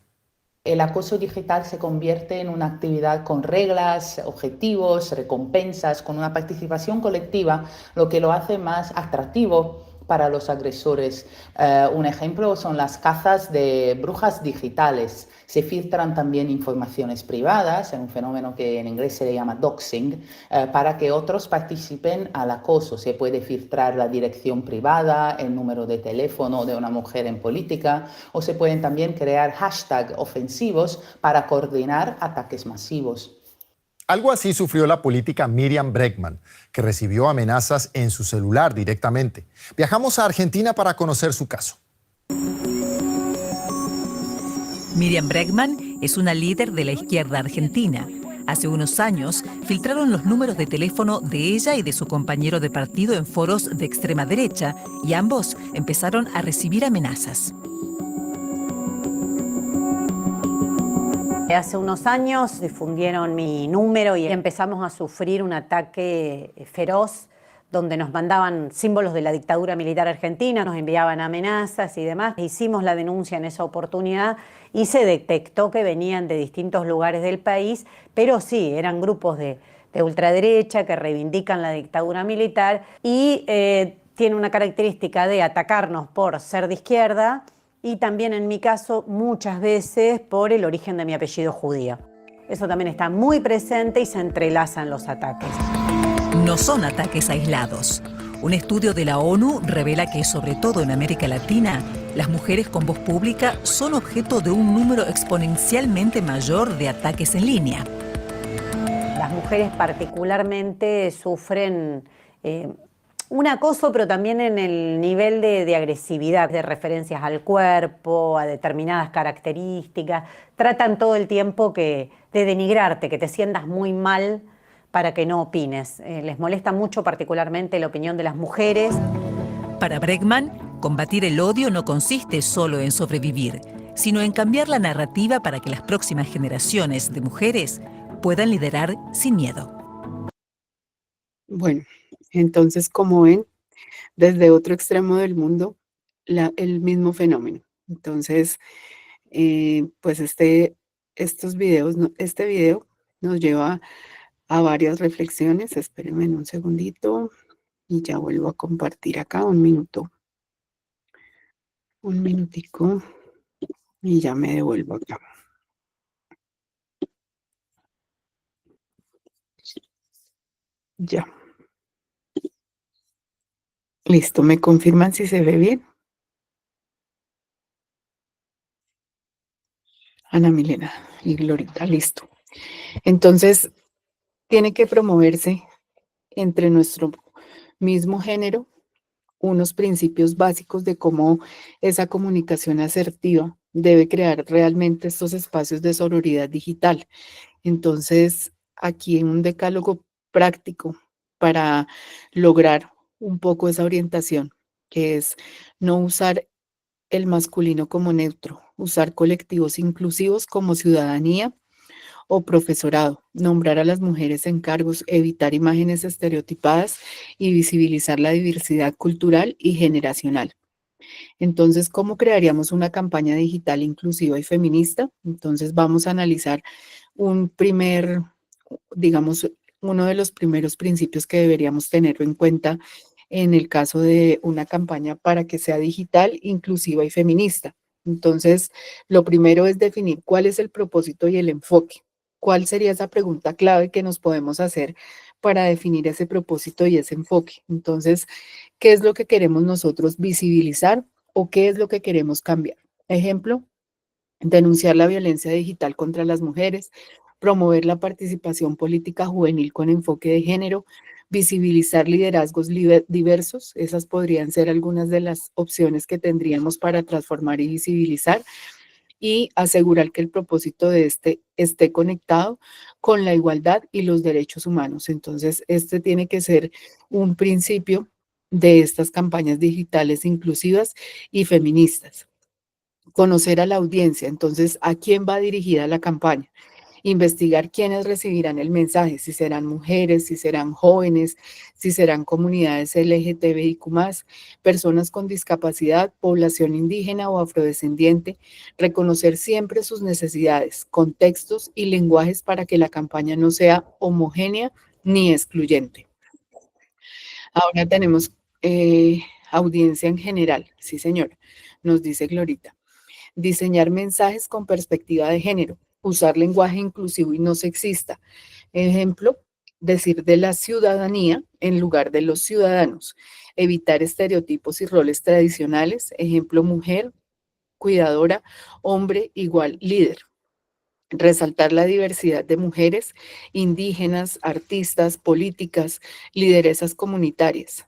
Speaker 12: El acoso digital se convierte en una actividad con reglas, objetivos, recompensas, con una participación colectiva, lo que lo hace más atractivo para los agresores. Un ejemplo son las cazas de brujas digitales. Se filtran también informaciones privadas, en un fenómeno que en inglés se le llama doxing, para que otros participen al acoso. Se puede filtrar la dirección privada, el número de teléfono de una mujer en política, o se pueden también crear hashtags ofensivos para coordinar ataques masivos.
Speaker 10: Algo así sufrió la política Miriam Bregman, que recibió amenazas en su celular directamente. Viajamos a Argentina para conocer su caso.
Speaker 11: Miriam Bregman es una líder de la izquierda argentina. Hace unos años filtraron los números de teléfono de ella y de su compañero de partido en foros de extrema derecha y ambos empezaron a recibir amenazas.
Speaker 14: Hace unos años difundieron mi número y empezamos a sufrir un ataque feroz donde nos mandaban símbolos de la dictadura militar argentina, nos enviaban amenazas y demás. Hicimos la denuncia en esa oportunidad y se detectó que venían de distintos lugares del país, pero sí, eran grupos de ultraderecha que reivindican la dictadura militar y tiene una característica de atacarnos por ser de izquierda y también en mi caso muchas veces por el origen de mi apellido judío. Eso también está muy presente y se entrelazan los ataques.
Speaker 11: No son ataques aislados. Un estudio de la ONU revela que, sobre todo en América Latina, las mujeres con voz pública son objeto de un número exponencialmente mayor de ataques en línea.
Speaker 14: Las mujeres particularmente sufren un acoso, pero también en el nivel de agresividad, de referencias al cuerpo, a determinadas características. Tratan todo el tiempo de denigrarte, que te sientas muy mal para que no opines. Les molesta mucho particularmente la opinión de las mujeres.
Speaker 11: Para Bregman, combatir el odio no consiste solo en sobrevivir, sino en cambiar la narrativa para que las próximas generaciones de mujeres puedan liderar sin miedo.
Speaker 3: Bueno, entonces, como ven, desde otro extremo del mundo, el mismo fenómeno. Entonces, pues este video nos lleva a varias reflexiones. Espérenme un segundito y ya vuelvo a compartir acá un minutico y ya me devuelvo acá. Ya. Listo, ¿me confirman si se ve bien? Ana Milena y Glorita, listo. Entonces, tiene que promoverse entre nuestro mismo género unos principios básicos de cómo esa comunicación asertiva debe crear realmente estos espacios de sororidad digital. Entonces, aquí un decálogo práctico para lograr un poco esa orientación, que es no usar el masculino como neutro, usar colectivos inclusivos como ciudadanía o profesorado, nombrar a las mujeres en cargos, evitar imágenes estereotipadas y visibilizar la diversidad cultural y generacional. Entonces, ¿cómo crearíamos una campaña digital inclusiva y feminista? Entonces, vamos a analizar uno de los primeros principios que deberíamos tener en cuenta en el caso de una campaña para que sea digital, inclusiva y feminista. Entonces, lo primero es definir cuál es el propósito y el enfoque. ¿Cuál sería esa pregunta clave que nos podemos hacer para definir ese propósito y ese enfoque? Entonces, ¿qué es lo que queremos nosotros visibilizar o qué es lo que queremos cambiar? Ejemplo, denunciar la violencia digital contra las mujeres, promover la participación política juvenil con enfoque de género, visibilizar liderazgos diversos. Esas podrían ser algunas de las opciones que tendríamos para transformar y visibilizar, y asegurar que el propósito de esté conectado con la igualdad y los derechos humanos. Entonces, este tiene que ser un principio de estas campañas digitales inclusivas y feministas. Conocer a la audiencia, entonces, ¿a quién va dirigida la campaña? investigar quiénes recibirán el mensaje, si serán mujeres, si serán jóvenes, si serán comunidades LGTBIQ+, personas con discapacidad, población indígena o afrodescendiente, reconocer siempre sus necesidades, contextos y lenguajes para que la campaña no sea homogénea ni excluyente. Ahora tenemos audiencia en general, sí señora, nos dice Glorita. Diseñar mensajes con perspectiva de género, usar lenguaje inclusivo y no sexista. Ejemplo, decir de la ciudadanía en lugar de los ciudadanos. Evitar estereotipos y roles tradicionales. Ejemplo, mujer, cuidadora, hombre igual líder. Resaltar la diversidad de mujeres, indígenas, artistas, políticas, lideresas comunitarias.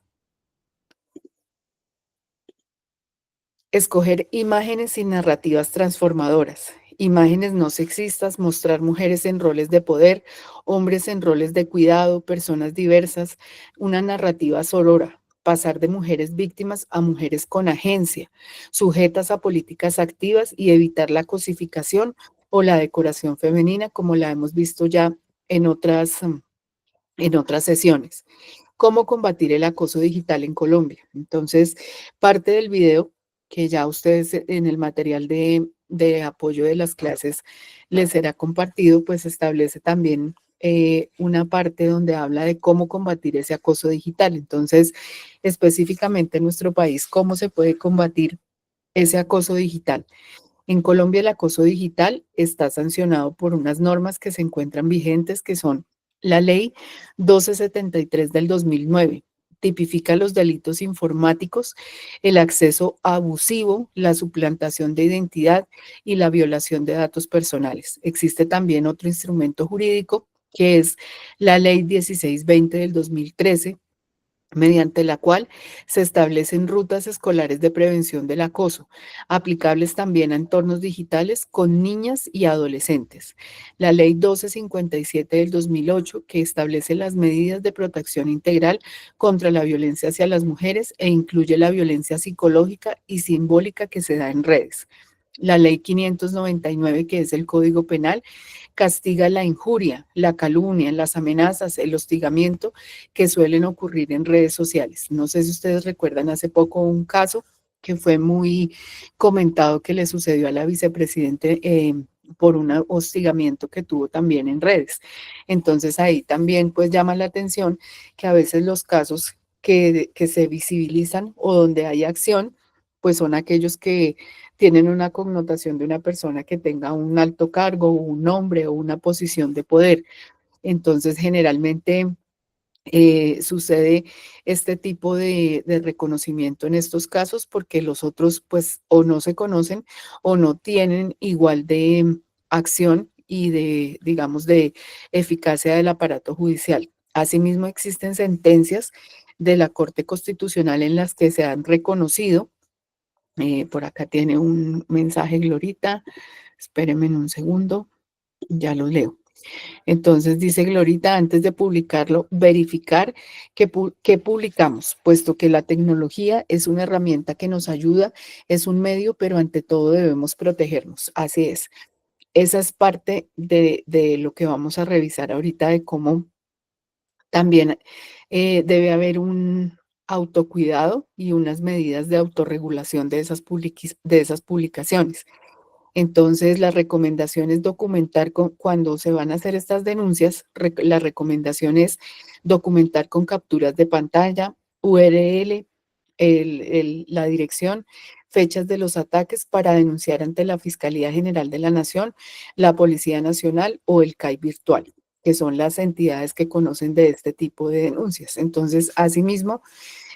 Speaker 3: Escoger imágenes y narrativas transformadoras, imágenes no sexistas, mostrar mujeres en roles de poder, hombres en roles de cuidado, personas diversas, una narrativa sorora, pasar de mujeres víctimas a mujeres con agencia, sujetas a políticas activas y evitar la cosificación o la decoración femenina como la hemos visto ya en otras sesiones. ¿Cómo combatir el acoso digital en Colombia? Entonces, parte del video que ya ustedes en el material de apoyo de las clases les será compartido, pues establece también una parte donde habla de cómo combatir ese acoso digital. Entonces, específicamente en nuestro país, ¿cómo se puede combatir ese acoso digital? En Colombia el acoso digital está sancionado por unas normas que se encuentran vigentes, que son la Ley 1273 del 2009. Tipifica los delitos informáticos, el acceso abusivo, la suplantación de identidad y la violación de datos personales. Existe también otro instrumento jurídico que es la Ley 1620 del 2013, mediante la cual se establecen rutas escolares de prevención del acoso, aplicables también a entornos digitales con niñas y adolescentes. La Ley 1257 del 2008, que establece las medidas de protección integral contra la violencia hacia las mujeres e incluye la violencia psicológica y simbólica que se da en redes. La Ley 599, que es el Código Penal, castiga la injuria, la calumnia, las amenazas, el hostigamiento que suelen ocurrir en redes sociales. No sé si ustedes recuerdan hace poco un caso que fue muy comentado que le sucedió a la vicepresidente por un hostigamiento que tuvo también en redes. Entonces ahí también pues llama la atención que a veces los casos que se visibilizan o donde hay acción, pues son aquellos que tienen una connotación de una persona que tenga un alto cargo, un nombre o una posición de poder. Entonces, generalmente sucede este tipo de reconocimiento en estos casos porque los otros, pues, o no se conocen o no tienen igual de acción y de, digamos, de eficacia del aparato judicial. Asimismo, existen sentencias de la Corte Constitucional en las que se han reconocido. Por acá tiene un mensaje Glorita, espérenme en un segundo, ya lo leo. Entonces dice Glorita, antes de publicarlo, verificar qué publicamos, puesto que la tecnología es una herramienta que nos ayuda, es un medio, pero ante todo debemos protegernos. Así es. Esa es parte de lo que vamos a revisar ahorita, de cómo también debe haber un autocuidado y unas medidas de autorregulación de esas publicaciones. Entonces, la recomendación es documentar cuando se van a hacer estas denuncias, la recomendación es documentar con capturas de pantalla, URL, la dirección, fechas de los ataques para denunciar ante la Fiscalía General de la Nación, la Policía Nacional o el CAI virtual, que son las entidades que conocen de este tipo de denuncias. Entonces, asimismo,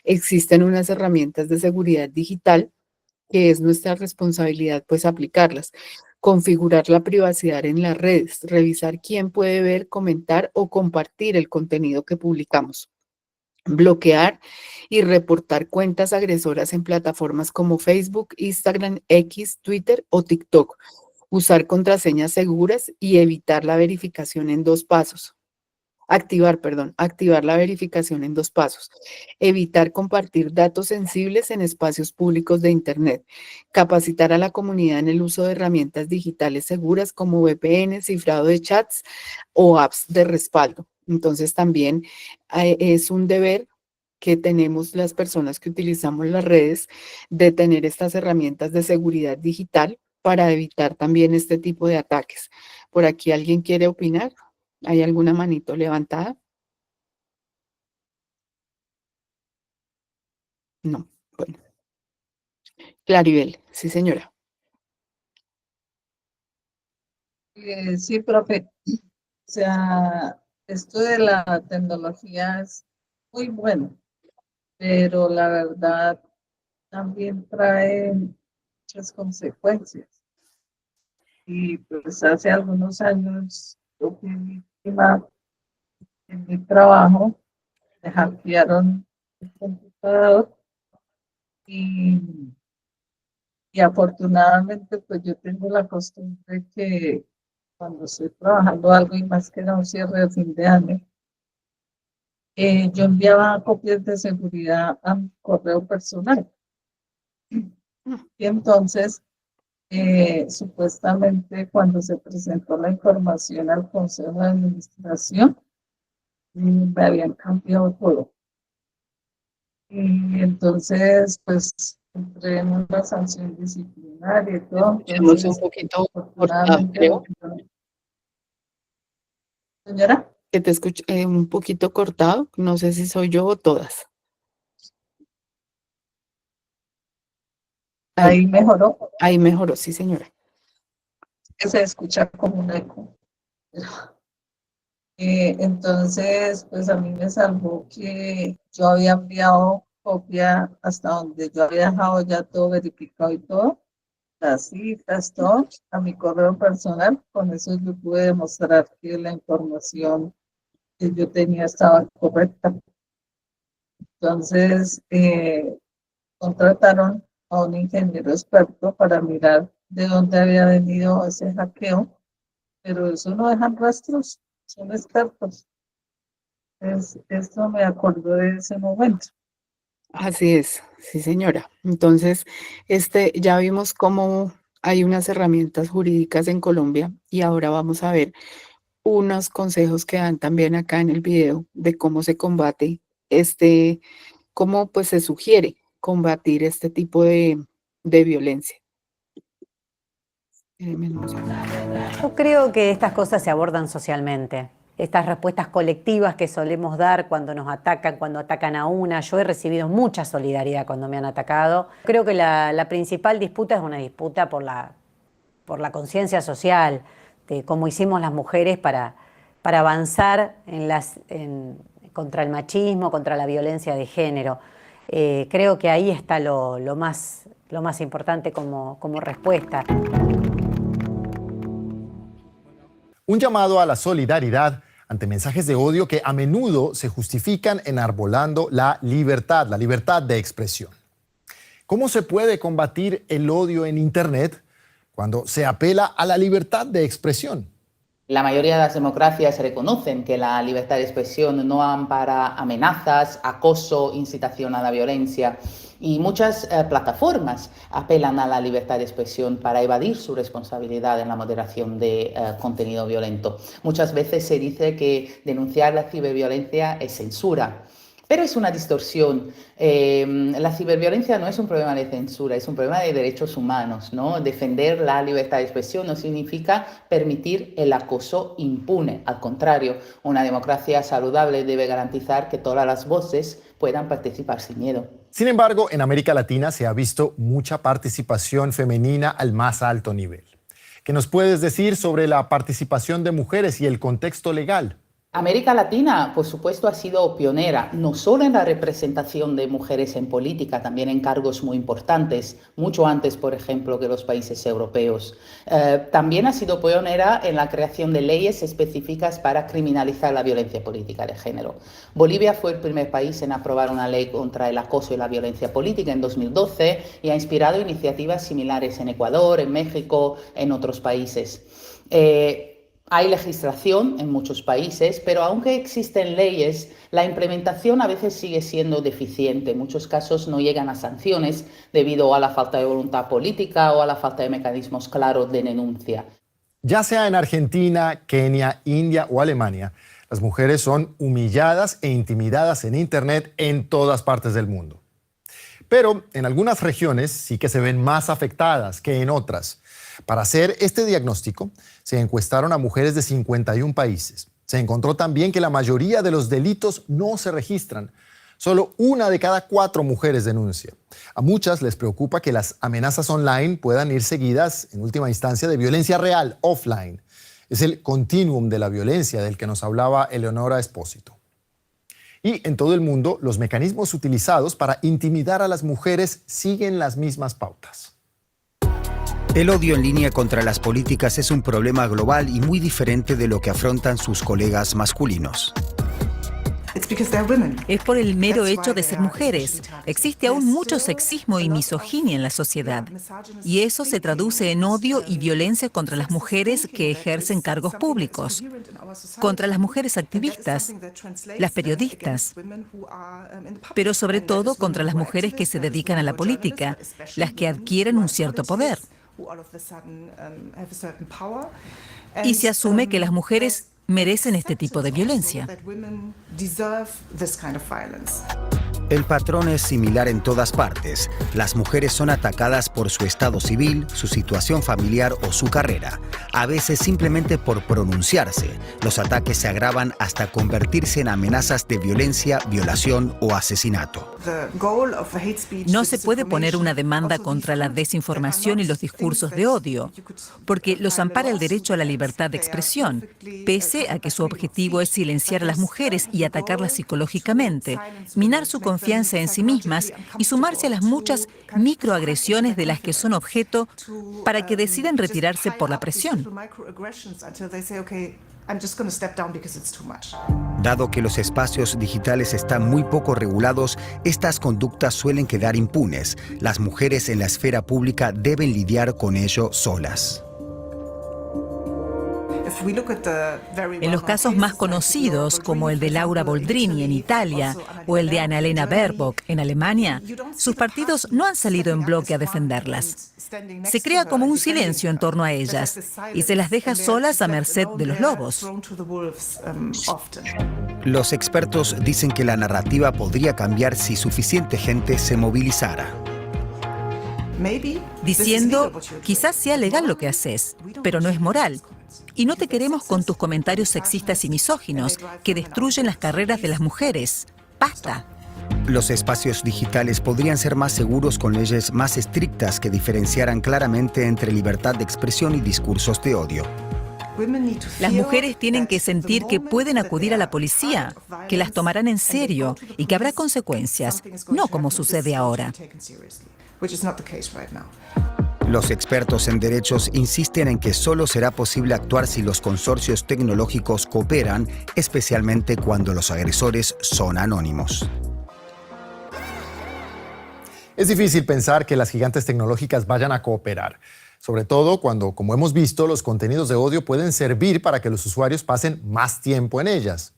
Speaker 3: existen unas herramientas de seguridad digital que es nuestra responsabilidad, pues, aplicarlas. Configurar la privacidad en las redes, revisar quién puede ver, comentar o compartir el contenido que publicamos. Bloquear y reportar cuentas agresoras en plataformas como Facebook, Instagram, X, Twitter o TikTok. Usar contraseñas seguras y evitar la verificación en 2 pasos. activar la verificación en 2 pasos, evitar compartir datos sensibles en espacios públicos de Internet, capacitar a la comunidad en el uso de herramientas digitales seguras como VPN, cifrado de chats o apps de respaldo. Entonces también es un deber que tenemos las personas que utilizamos las redes de tener estas herramientas de seguridad digital para evitar también este tipo de ataques. ¿Por aquí alguien quiere opinar? ¿Hay alguna manito levantada? No, bueno. Claribel, sí señora.
Speaker 2: Sí, profe. O sea, esto de la tecnología es muy bueno, pero la verdad también trae muchas consecuencias. Y pues hace algunos años yo fui víctima en mi trabajo, me hackearon el computador y, y afortunadamente pues yo tengo la costumbre que cuando estoy trabajando algo y más que era un cierre de fin de año, yo enviaba copias de seguridad a mi correo personal. Y entonces, supuestamente cuando se presentó la información al Consejo de Administración, me habían cambiado todo. Y entonces, pues, entré en una sanción disciplinaria y todo.
Speaker 3: Escuchamos un poquito cortado, creo.
Speaker 2: Señora.
Speaker 3: Que te escucho un poquito cortado, no sé si soy yo o todas.
Speaker 2: Ahí mejoró.
Speaker 3: Ahí mejoró, sí señora.
Speaker 2: Que se escucha como un eco. Entonces, pues a mí me salvó que yo había enviado copia hasta donde yo había dejado ya todo verificado y todo, las citas, todo, a mi correo personal. Con eso yo pude demostrar que la información que yo tenía estaba correcta. Entonces, contrataron a un ingeniero experto para mirar de dónde había venido ese hackeo, pero eso no dejan rastros, son expertos. Esto me acordó de ese momento.
Speaker 3: Así es, sí señora. Entonces, ya vimos cómo hay unas herramientas jurídicas en Colombia y ahora vamos a ver unos consejos que dan también acá en el video de cómo se combate cómo pues se sugiere combatir este tipo de violencia.
Speaker 14: Yo creo que estas cosas se abordan socialmente. Estas respuestas colectivas que solemos dar cuando nos atacan, cuando atacan a una. Yo he recibido mucha solidaridad cuando me han atacado. Creo que la principal disputa es una disputa por la conciencia social, de cómo hicimos las mujeres para avanzar contra el machismo, contra la violencia de género. Creo que ahí está lo más importante como respuesta.
Speaker 10: Un llamado a la solidaridad ante mensajes de odio que a menudo se justifican enarbolando la libertad de expresión. ¿Cómo se puede combatir el odio en Internet cuando se apela a la libertad de expresión?
Speaker 12: La mayoría de las democracias reconocen que la libertad de expresión no ampara amenazas, acoso, incitación a la violencia. Y muchas plataformas apelan a la libertad de expresión para evadir su responsabilidad en la moderación de contenido violento. Muchas veces se dice que denunciar la ciberviolencia es censura, pero es una distorsión. La ciberviolencia no es un problema de censura, es un problema de derechos humanos, ¿no? Defender la libertad de expresión no significa permitir el acoso impune. Al contrario, una democracia saludable debe garantizar que todas las voces puedan participar sin miedo.
Speaker 10: Sin embargo, en América Latina se ha visto mucha participación femenina al más alto nivel. ¿Qué nos puedes decir sobre la participación de mujeres y el contexto legal?
Speaker 12: América Latina, por supuesto, ha sido pionera, no solo en la representación de mujeres en política, también en cargos muy importantes, mucho antes, por ejemplo, que los países europeos. También ha sido pionera en la creación de leyes específicas para criminalizar la violencia política de género. Bolivia fue el primer país en aprobar una ley contra el acoso y la violencia política en 2012 y ha inspirado iniciativas similares en Ecuador, en México, en otros países. Hay legislación en muchos países, pero aunque existen leyes, la implementación a veces sigue siendo deficiente. En muchos casos no llegan a sanciones debido a la falta de voluntad política o a la falta de mecanismos claros de denuncia.
Speaker 10: Ya sea en Argentina, Kenia, India o Alemania, las mujeres son humilladas e intimidadas en Internet en todas partes del mundo. Pero en algunas regiones sí que se ven más afectadas que en otras. Para hacer este diagnóstico, se encuestaron a mujeres de 51 países. Se encontró también que la mayoría de los delitos no se registran. Solo 1 de cada 4 mujeres denuncia. A muchas les preocupa que las amenazas online puedan ir seguidas, en última instancia, de violencia real, offline. Es el continuum de la violencia del que nos hablaba Eleonora Espósito. Y en todo el mundo, los mecanismos utilizados para intimidar a las mujeres siguen las mismas pautas.
Speaker 13: El odio en línea contra las políticas es un problema global y muy diferente de lo que afrontan sus colegas masculinos.
Speaker 11: Es por el mero hecho de ser mujeres. Existe aún mucho sexismo y misoginia en la sociedad. Y eso se traduce en odio y violencia contra las mujeres que ejercen cargos públicos, contra las mujeres activistas, las periodistas, pero sobre todo contra las mujeres que se dedican a la política, las que adquieren un cierto poder. Y se asume que las mujeres merecen este tipo de violencia.
Speaker 13: El patrón es similar en todas partes. Las mujeres son atacadas por su estado civil, su situación familiar o su carrera. A veces simplemente por pronunciarse. Los ataques se agravan hasta convertirse en amenazas de violencia, violación o asesinato.
Speaker 11: No se puede poner una demanda contra la desinformación y los discursos de odio, porque los ampara el derecho a la libertad de expresión, pese a que su objetivo es silenciar a las mujeres y atacarlas psicológicamente, minar su confianza en sí mismas y sumarse a las muchas microagresiones de las que son objeto para que decidan retirarse por la presión.
Speaker 13: Dado que los espacios digitales están muy poco regulados, estas conductas suelen quedar impunes. Las mujeres en la esfera pública deben lidiar con ello solas.
Speaker 11: En los casos más conocidos, como el de Laura Boldrini en Italia o el de Annalena Baerbock en Alemania, sus partidos no han salido en bloque a defenderlas. Se crea como un silencio en torno a ellas y se las deja solas a merced de los lobos.
Speaker 13: Los expertos dicen que la narrativa podría cambiar si suficiente gente se movilizara.
Speaker 11: Diciendo, quizás sea legal lo que haces, pero no es moral. Y no te queremos con tus comentarios sexistas y misóginos que destruyen las carreras de las mujeres. ¡Basta!
Speaker 13: Los espacios digitales podrían ser más seguros con leyes más estrictas que diferenciaran claramente entre libertad de expresión y discursos de odio.
Speaker 11: Las mujeres tienen que sentir que pueden acudir a la policía, que las tomarán en serio y que habrá consecuencias, no como sucede ahora.
Speaker 13: Los expertos en derechos insisten en que solo será posible actuar si los consorcios tecnológicos cooperan, especialmente cuando los agresores son anónimos.
Speaker 10: Es difícil pensar que las gigantes tecnológicas vayan a cooperar, sobre todo cuando, como hemos visto, los contenidos de odio pueden servir para que los usuarios pasen más tiempo en ellas.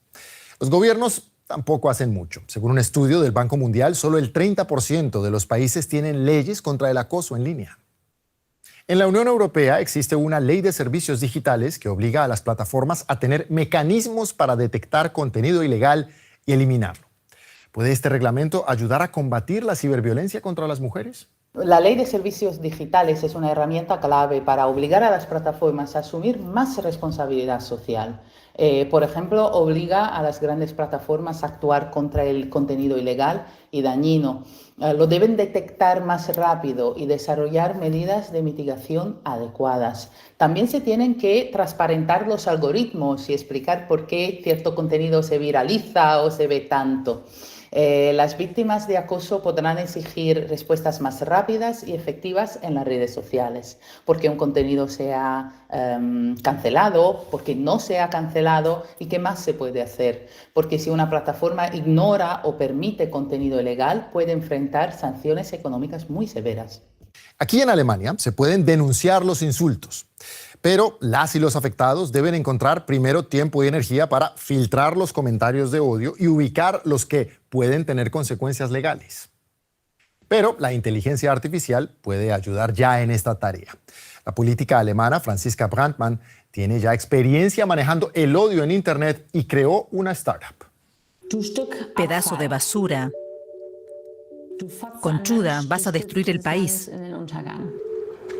Speaker 10: Los gobiernos tampoco hacen mucho. Según un estudio del Banco Mundial, solo el 30% de los países tienen leyes contra el acoso en línea. En la Unión Europea existe una ley de servicios digitales que obliga a las plataformas a tener mecanismos para detectar contenido ilegal y eliminarlo. ¿Puede este reglamento ayudar a combatir la ciberviolencia contra las mujeres?
Speaker 12: La ley de servicios digitales es una herramienta clave para obligar a las plataformas a asumir más responsabilidad social. Por ejemplo, obliga a las grandes plataformas a actuar contra el contenido ilegal y dañino. Lo deben detectar más rápido y desarrollar medidas de mitigación adecuadas. También se tienen que transparentar los algoritmos y explicar por qué cierto contenido se viraliza o se ve tanto. Las víctimas de acoso podrán exigir respuestas más rápidas y efectivas en las redes sociales, porque un contenido sea cancelado, porque no sea cancelado y qué más se puede hacer. Porque si una plataforma ignora o permite contenido ilegal, puede enfrentar sanciones económicas muy severas.
Speaker 10: Aquí en Alemania se pueden denunciar los insultos, Pero las y los afectados deben encontrar primero tiempo y energía para filtrar los comentarios de odio y ubicar los que pueden tener consecuencias legales. Pero la inteligencia artificial puede ayudar ya en esta tarea. La política alemana Franziska Brandmann tiene ya experiencia manejando el odio en Internet y creó una startup.
Speaker 11: Pedazo de basura. Conchuda, vas a destruir el país.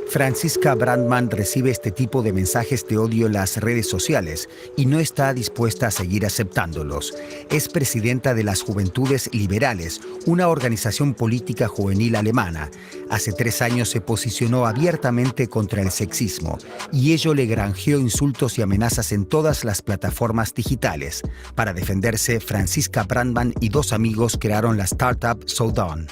Speaker 13: Franziska Brandmann recibe este tipo de mensajes de odio en las redes sociales y no está dispuesta a seguir aceptándolos. Es presidenta de las Juventudes Liberales, una organización política juvenil alemana. Hace 3 años se posicionó abiertamente contra el sexismo y ello le granjeó insultos y amenazas en todas las plataformas digitales. Para defenderse, Franziska Brandmann y 2 amigos crearon la startup SoDawn.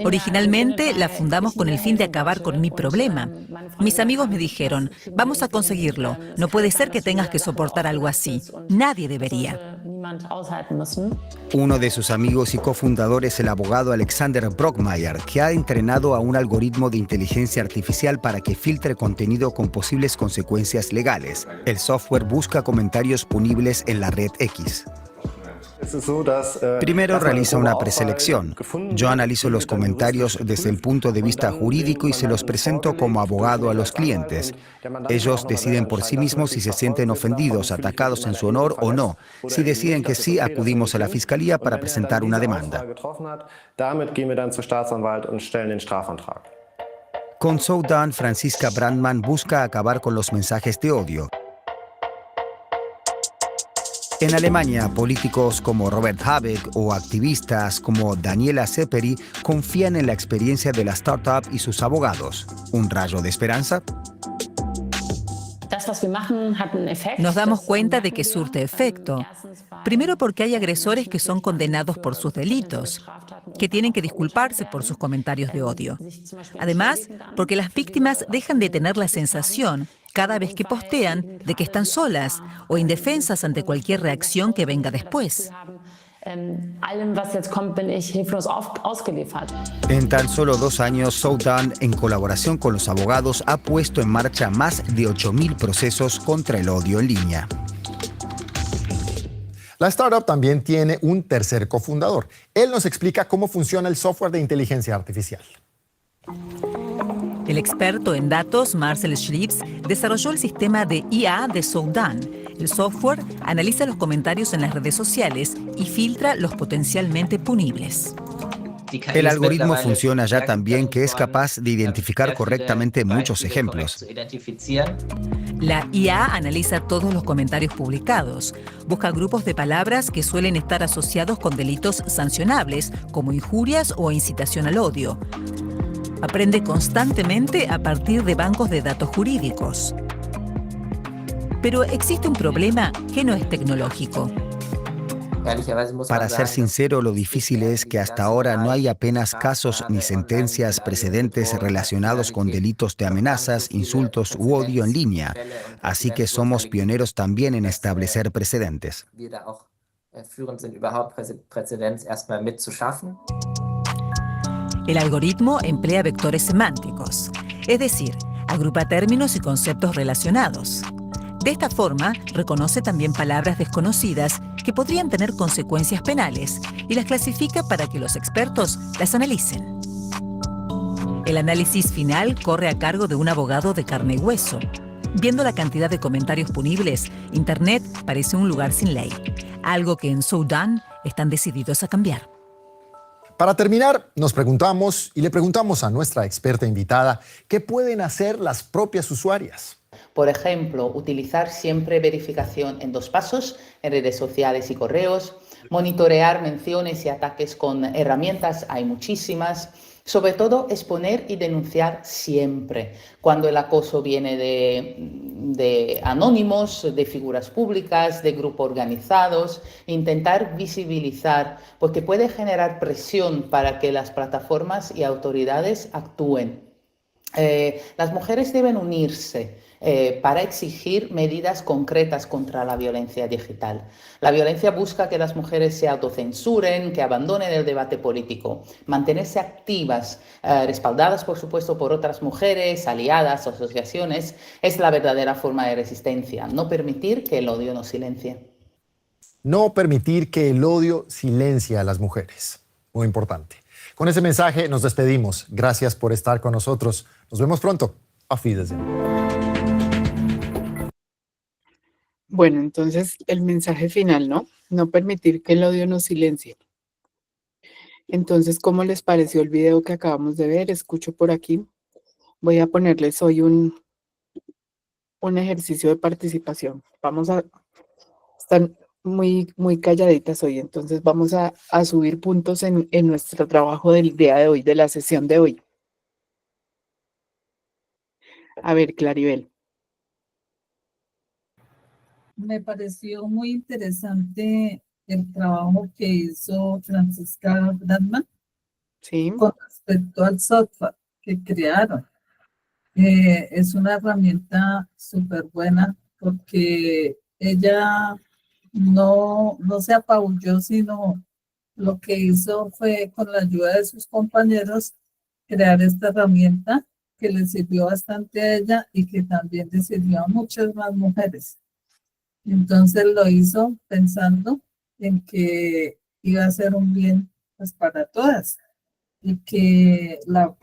Speaker 11: Originalmente la fundamos con el fin de acabar con mi problema. Mis amigos me dijeron, vamos a conseguirlo. No puede ser que tengas que soportar algo así. Nadie debería.
Speaker 13: Uno de sus amigos y cofundador es el abogado Alexander Brockmeyer, que ha entrenado a un algoritmo de inteligencia artificial para que filtre contenido con posibles consecuencias legales. El software busca comentarios punibles en la red X. Primero realiza una preselección. Yo analizo los comentarios desde el punto de vista jurídico y se los presento como abogado a los clientes. Ellos deciden por sí mismos si se sienten ofendidos, atacados en su honor o no. Si deciden que sí, acudimos a la fiscalía para presentar una demanda. Con SoDawn, Franziska Brandmann busca acabar con los mensajes de odio. En Alemania, políticos como Robert Habeck o activistas como Daniela Seperi confían en la experiencia de la startup y sus abogados. ¿Un rayo de esperanza?
Speaker 11: Nos damos cuenta de que surte efecto. Primero porque hay agresores que son condenados por sus delitos, que tienen que disculparse por sus comentarios de odio. Además, porque las víctimas dejan de tener la sensación, cada vez que postean, de que están solas o indefensas ante cualquier reacción que venga después.
Speaker 13: En tan solo 2 años, SoDawn, en colaboración con los abogados, ha puesto en marcha más de 8.000 procesos contra el odio en línea.
Speaker 10: La startup también tiene un tercer cofundador. Él nos explica cómo funciona el software de inteligencia artificial.
Speaker 11: El experto en datos, Marcel Schlips, desarrolló el sistema de IA de SoDawn. El software analiza los comentarios en las redes sociales y filtra los potencialmente punibles.
Speaker 13: El algoritmo funciona ya tan bien que es capaz de identificar correctamente muchos ejemplos.
Speaker 11: La IA analiza todos los comentarios publicados. Busca grupos de palabras que suelen estar asociados con delitos sancionables, como injurias o incitación al odio. Aprende constantemente a partir de bancos de datos jurídicos. Pero existe un problema que no es tecnológico.
Speaker 13: Para ser sincero, lo difícil es que hasta ahora no hay apenas casos ni sentencias precedentes relacionados con delitos de amenazas, insultos u odio en línea. Así que somos pioneros también en establecer precedentes.
Speaker 11: El algoritmo emplea vectores semánticos, es decir, agrupa términos y conceptos relacionados. De esta forma, reconoce también palabras desconocidas que podrían tener consecuencias penales y las clasifica para que los expertos las analicen. El análisis final corre a cargo de un abogado de carne y hueso. Viendo la cantidad de comentarios punibles, Internet parece un lugar sin ley, algo que en SoDawn están decididos a cambiar.
Speaker 10: Para terminar, nos preguntamos y le preguntamos a nuestra experta invitada qué pueden hacer las propias usuarias.
Speaker 12: Por ejemplo, utilizar siempre verificación en 2 pasos en redes sociales y correos, monitorear menciones y ataques con herramientas, hay muchísimas. Sobre todo, exponer y denunciar siempre. Cuando el acoso viene de anónimos, de figuras públicas, de grupos organizados, intentar visibilizar, porque puede generar presión para que las plataformas y autoridades actúen. Las mujeres deben unirse para exigir medidas concretas contra la violencia digital. La violencia busca que las mujeres se autocensuren, que abandonen el debate político, mantenerse activas, respaldadas por supuesto por otras mujeres, aliadas, asociaciones, es la verdadera forma de resistencia, no permitir que el odio nos silencie.
Speaker 10: No permitir que el odio silencie a las mujeres. Muy importante. Con ese mensaje nos despedimos. Gracias por estar con nosotros. Nos vemos pronto. Auf Wiedersehen.
Speaker 3: Bueno, entonces el mensaje final, ¿no? No permitir que el odio nos silencie. Entonces, ¿cómo les pareció el video que acabamos de ver? Escucho por aquí. Voy a ponerles hoy un ejercicio de participación. Están muy calladitas hoy, entonces vamos a subir puntos en nuestro trabajo del día de hoy, de la sesión de hoy. A ver, Claribel.
Speaker 2: Me pareció muy interesante el trabajo que hizo Francisca Bradman
Speaker 3: Sí.
Speaker 2: con respecto al software que crearon. Es una herramienta súper buena porque ella no se apabulló, sino lo que hizo fue, con la ayuda de sus compañeros, crear esta herramienta que le sirvió bastante a ella y que también le sirvió a muchas más mujeres. Entonces lo hizo pensando en que iba a ser un bien, pues, para todas, y que la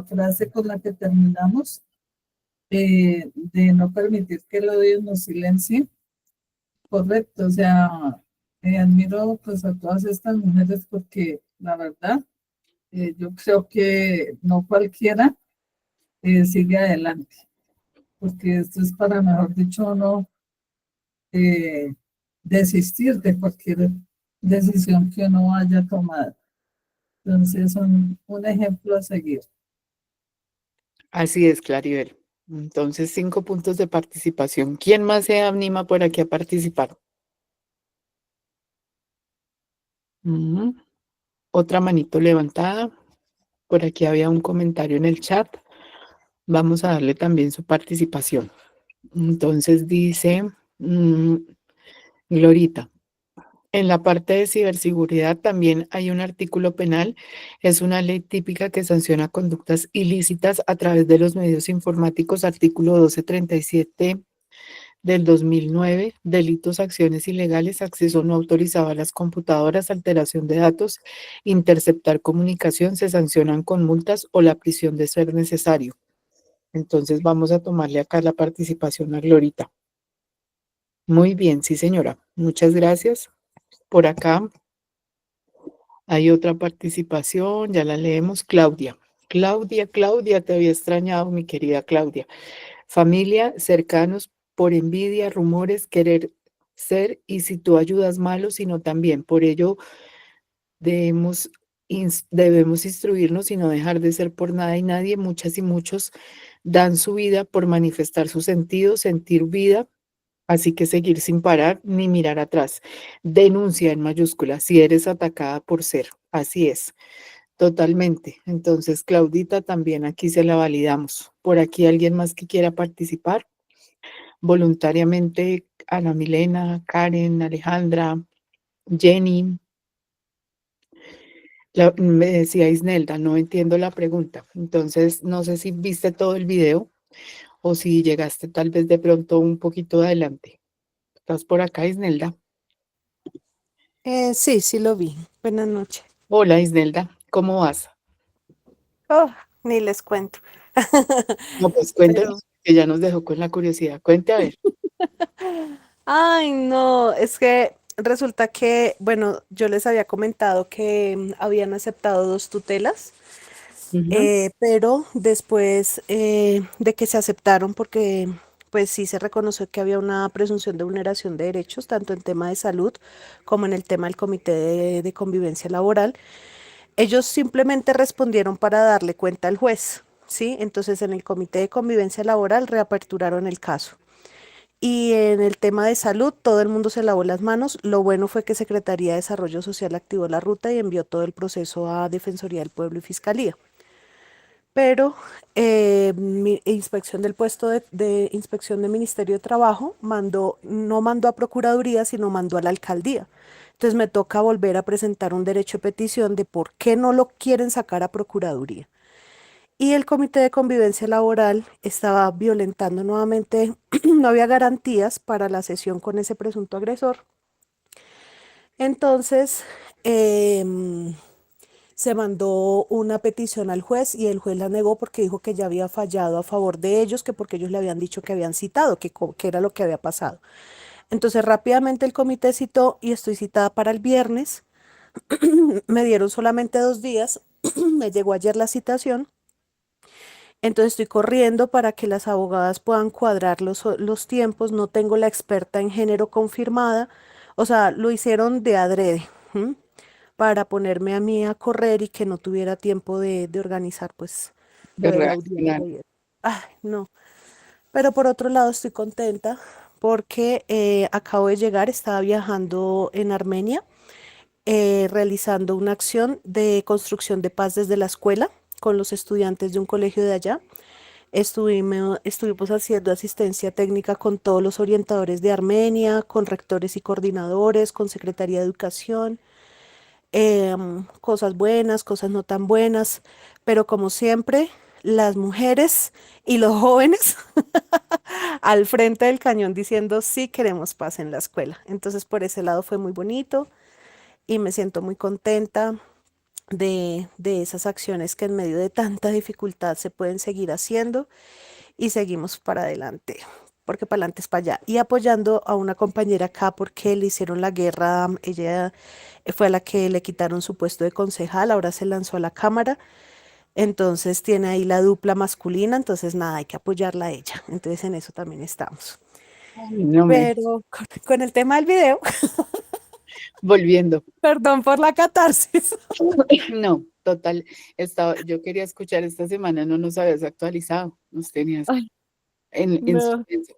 Speaker 2: frase con la que terminamos, de no permitir que el odio nos silencie, correcto. O sea, admiro pues a todas estas mujeres porque la verdad, yo creo que no cualquiera sigue adelante, porque esto es para, mejor dicho, no desistir de cualquier decisión que uno haya tomado. Entonces, un ejemplo a seguir.
Speaker 3: Así es, Claribel. Entonces, 5 puntos de participación. ¿Quién más se anima por aquí a participar? Otra manito levantada. Por aquí había un comentario en el chat. Vamos a darle también su participación. Entonces dice Glorita. En la parte de ciberseguridad también hay un artículo penal, es una ley típica que sanciona conductas ilícitas a través de los medios informáticos, artículo 1237 del 2009, delitos, acciones ilegales, acceso no autorizado a las computadoras, alteración de datos, interceptar comunicación, se sancionan con multas o la prisión de ser necesario. Entonces vamos a tomarle acá la participación a Glorita. Muy bien, sí señora, muchas gracias. Por acá hay otra participación, ya la leemos. Claudia, te había extrañado, mi querida Claudia. Familia, cercanos, por envidia, rumores, querer ser, y si tú ayudas malo, sino también. Por ello debemos instruirnos y no dejar de ser por nada y nadie. Muchas y muchos dan su vida por manifestar su sentido, sentir vida. Así que seguir sin parar ni mirar atrás. Denuncia en mayúscula si eres atacada por ser. Así es, totalmente. Entonces, Claudita, también aquí se la validamos. Por aquí alguien más que quiera participar. Voluntariamente, Ana Milena, Karen, Alejandra, Jenny. Me decía Isnelda, no entiendo la pregunta. Entonces, no sé si viste todo el video o si llegaste tal vez de pronto un poquito adelante. ¿Estás por acá, Isnelda?
Speaker 15: Sí, lo vi. Buenas noches.
Speaker 3: Hola, Isnelda, ¿cómo vas?
Speaker 15: Oh, ni les cuento.
Speaker 3: No, pues cuéntanos, que ya nos dejó con la curiosidad. Cuente a ver.
Speaker 15: Ay, no, es que resulta que, bueno, yo les había comentado que habían aceptado 2 tutelas, pero después de que se aceptaron, porque pues sí se reconoció que había una presunción de vulneración de derechos, tanto en tema de salud como en el tema del Comité de Convivencia Laboral. Ellos simplemente respondieron para darle cuenta al juez, ¿sí? Entonces en el Comité de Convivencia Laboral reaperturaron el caso. Y en el tema de salud, todo el mundo se lavó las manos. Lo bueno fue que Secretaría de Desarrollo Social activó la ruta y envió todo el proceso a Defensoría del Pueblo y Fiscalía. pero mi inspección del puesto de inspección del Ministerio de Trabajo no mandó a Procuraduría, sino mandó a la alcaldía. Entonces me toca volver a presentar un derecho de petición de por qué no lo quieren sacar a Procuraduría. Y el Comité de Convivencia Laboral estaba violentando nuevamente, no había garantías para la sesión con ese presunto agresor. Entonces, se mandó una petición al juez y el juez la negó porque dijo que ya había fallado a favor de ellos, que porque ellos le habían dicho que habían citado, que era lo que había pasado. Entonces rápidamente el comité citó y estoy citada para el viernes. Me dieron solamente 2 días, me llegó ayer la citación. Entonces estoy corriendo para que las abogadas puedan cuadrar los tiempos. No tengo la experta en género confirmada. O sea, lo hicieron de adrede, ¿m? Para ponerme a mí a correr y que no tuviera tiempo de organizar pues
Speaker 3: De
Speaker 15: lo de la
Speaker 3: reaccionar.
Speaker 15: audiencia. Ay, no. Pero por otro lado estoy contenta porque acabo de llegar, estaba viajando en Armenia, realizando una acción de construcción de paz desde la escuela con los estudiantes de un colegio de allá. Estuvimos haciendo asistencia técnica con todos los orientadores de Armenia, con rectores y coordinadores, con Secretaría de Educación, cosas buenas, cosas no tan buenas, pero como siempre, las mujeres y los jóvenes al frente del cañón diciendo sí queremos paz en la escuela. Entonces por ese lado fue muy bonito y me siento muy contenta de esas acciones que en medio de tanta dificultad se pueden seguir haciendo y seguimos para adelante, porque para adelante es para allá. Y apoyando a una compañera acá porque le hicieron la guerra, ella fue a la que le quitaron su puesto de concejal, ahora se lanzó a la Cámara, entonces tiene ahí la dupla masculina, entonces nada, hay que apoyarla a ella, entonces en eso también estamos.
Speaker 3: No me,
Speaker 15: Pero con el tema del video,
Speaker 3: volviendo.
Speaker 15: perdón por la catarsis.
Speaker 3: No, total. Yo quería escuchar esta semana, no nos habías actualizado, nos tenías
Speaker 15: Ay,
Speaker 3: en
Speaker 15: no.
Speaker 3: suspenso.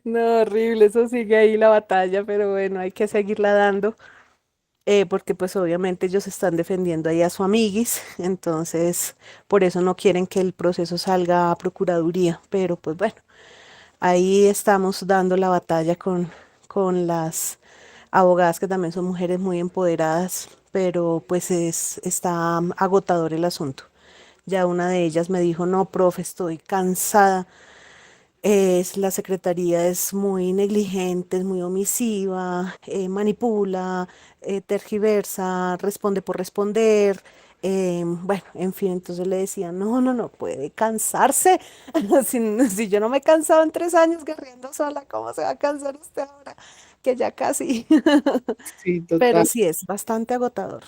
Speaker 15: No, horrible, eso sigue ahí la batalla, pero bueno, hay que seguirla dando, porque pues obviamente ellos están defendiendo ahí a su amiguis, entonces por eso no quieren que el proceso salga a Procuraduría, pero pues bueno, ahí estamos dando la batalla con las abogadas que también son mujeres muy empoderadas, pero pues está agotador el asunto. Ya una de ellas me dijo, no, profe, estoy cansada. La secretaría es muy negligente, es muy omisiva, manipula, tergiversa, responde por responder. Bueno, en fin, entonces le decía, no, no, no, puede cansarse. Si yo no me he cansado en 3 años guerriendo sola, ¿cómo se va a cansar usted ahora? Que ya casi.
Speaker 3: Sí,
Speaker 15: Pero
Speaker 3: total.
Speaker 15: sí es bastante agotador.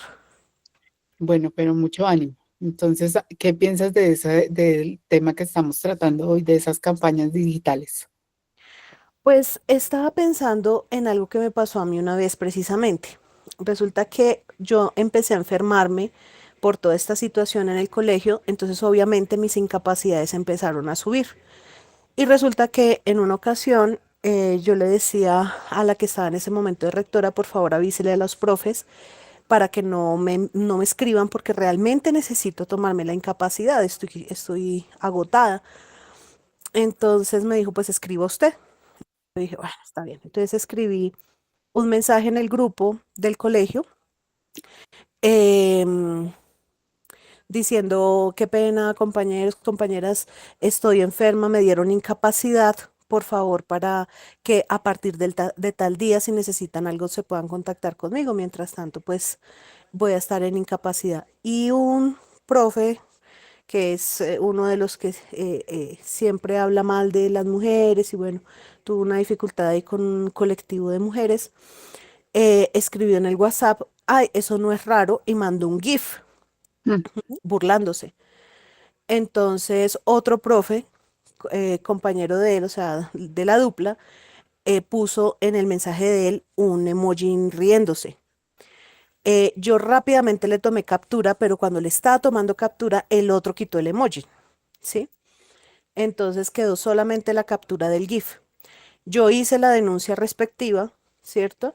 Speaker 3: Bueno, pero mucho ánimo. Entonces, ¿qué piensas del tema que estamos tratando hoy, de esas campañas digitales?
Speaker 15: Pues estaba pensando en algo que me pasó a mí una vez precisamente. Resulta que yo empecé a enfermarme por toda esta situación en el colegio, entonces obviamente mis incapacidades empezaron a subir. Y resulta que en una ocasión yo le decía a la que estaba en ese momento de rectora, por favor avísele a los profes para que no me escriban porque realmente necesito tomarme la incapacidad, estoy agotada. Entonces me dijo, pues escriba usted. Yo dije, bueno, está bien. Entonces escribí un mensaje en el grupo del colegio em, diciendo, qué pena, compañeros, compañeras, estoy enferma, me dieron incapacidad. Por favor, para que a partir de tal día, si necesitan algo, se puedan contactar conmigo. Mientras tanto, pues voy a estar en incapacidad. Y un profe que es uno de los que siempre habla mal de las mujeres y bueno, tuvo una dificultad ahí con un colectivo de mujeres, escribió en el WhatsApp, ay, eso no es raro, y mandó un GIF
Speaker 3: Mm.
Speaker 15: burlándose. Entonces, otro profe, compañero de él, o sea, de la dupla, puso en el mensaje de él un emoji riéndose. Yo rápidamente le tomé captura, pero cuando le estaba tomando captura, el otro quitó el emoji, ¿sí? Entonces quedó solamente la captura del GIF. Yo hice la denuncia respectiva, ¿cierto?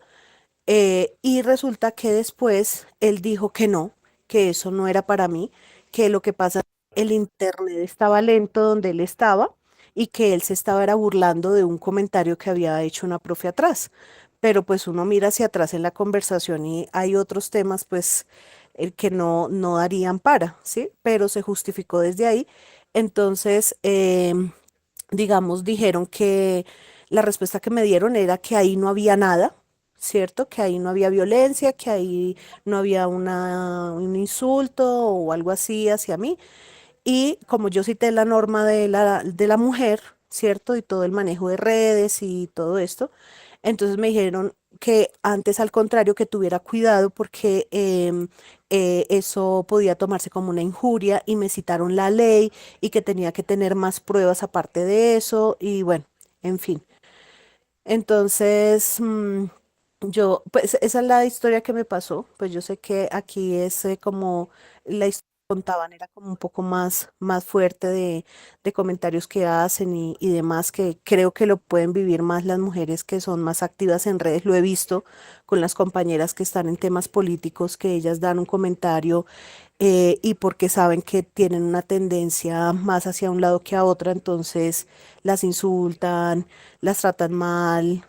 Speaker 15: Y resulta que después él dijo que no, que eso no era para mí, que lo que pasa, el internet estaba lento donde él estaba y que él se estaba era burlando de un comentario que había hecho una profe atrás. Pero pues uno mira hacia atrás en la conversación y hay otros temas pues que no darían para, ¿sí? Pero se justificó desde ahí. Entonces, digamos, dijeron que la respuesta que me dieron era que ahí no había nada, ¿cierto? Que ahí no había violencia, que ahí no había un insulto o algo así hacia mí. Y como yo cité la norma de la mujer, ¿cierto? Y todo el manejo de redes y todo esto, entonces me dijeron que antes, al contrario, que tuviera cuidado porque eso podía tomarse como una injuria y me citaron la ley y que tenía que tener más pruebas aparte de eso y bueno, en fin. Entonces, pues esa es la historia que me pasó. Pues yo sé que aquí es como la historia que contaban, era como un poco más fuerte de comentarios que hacen y demás, que creo que lo pueden vivir más las mujeres que son más activas en redes. Lo he visto con las compañeras que están en temas políticos, que ellas dan un comentario y porque saben que tienen una tendencia más hacia un lado que a otra, entonces las insultan, las tratan mal,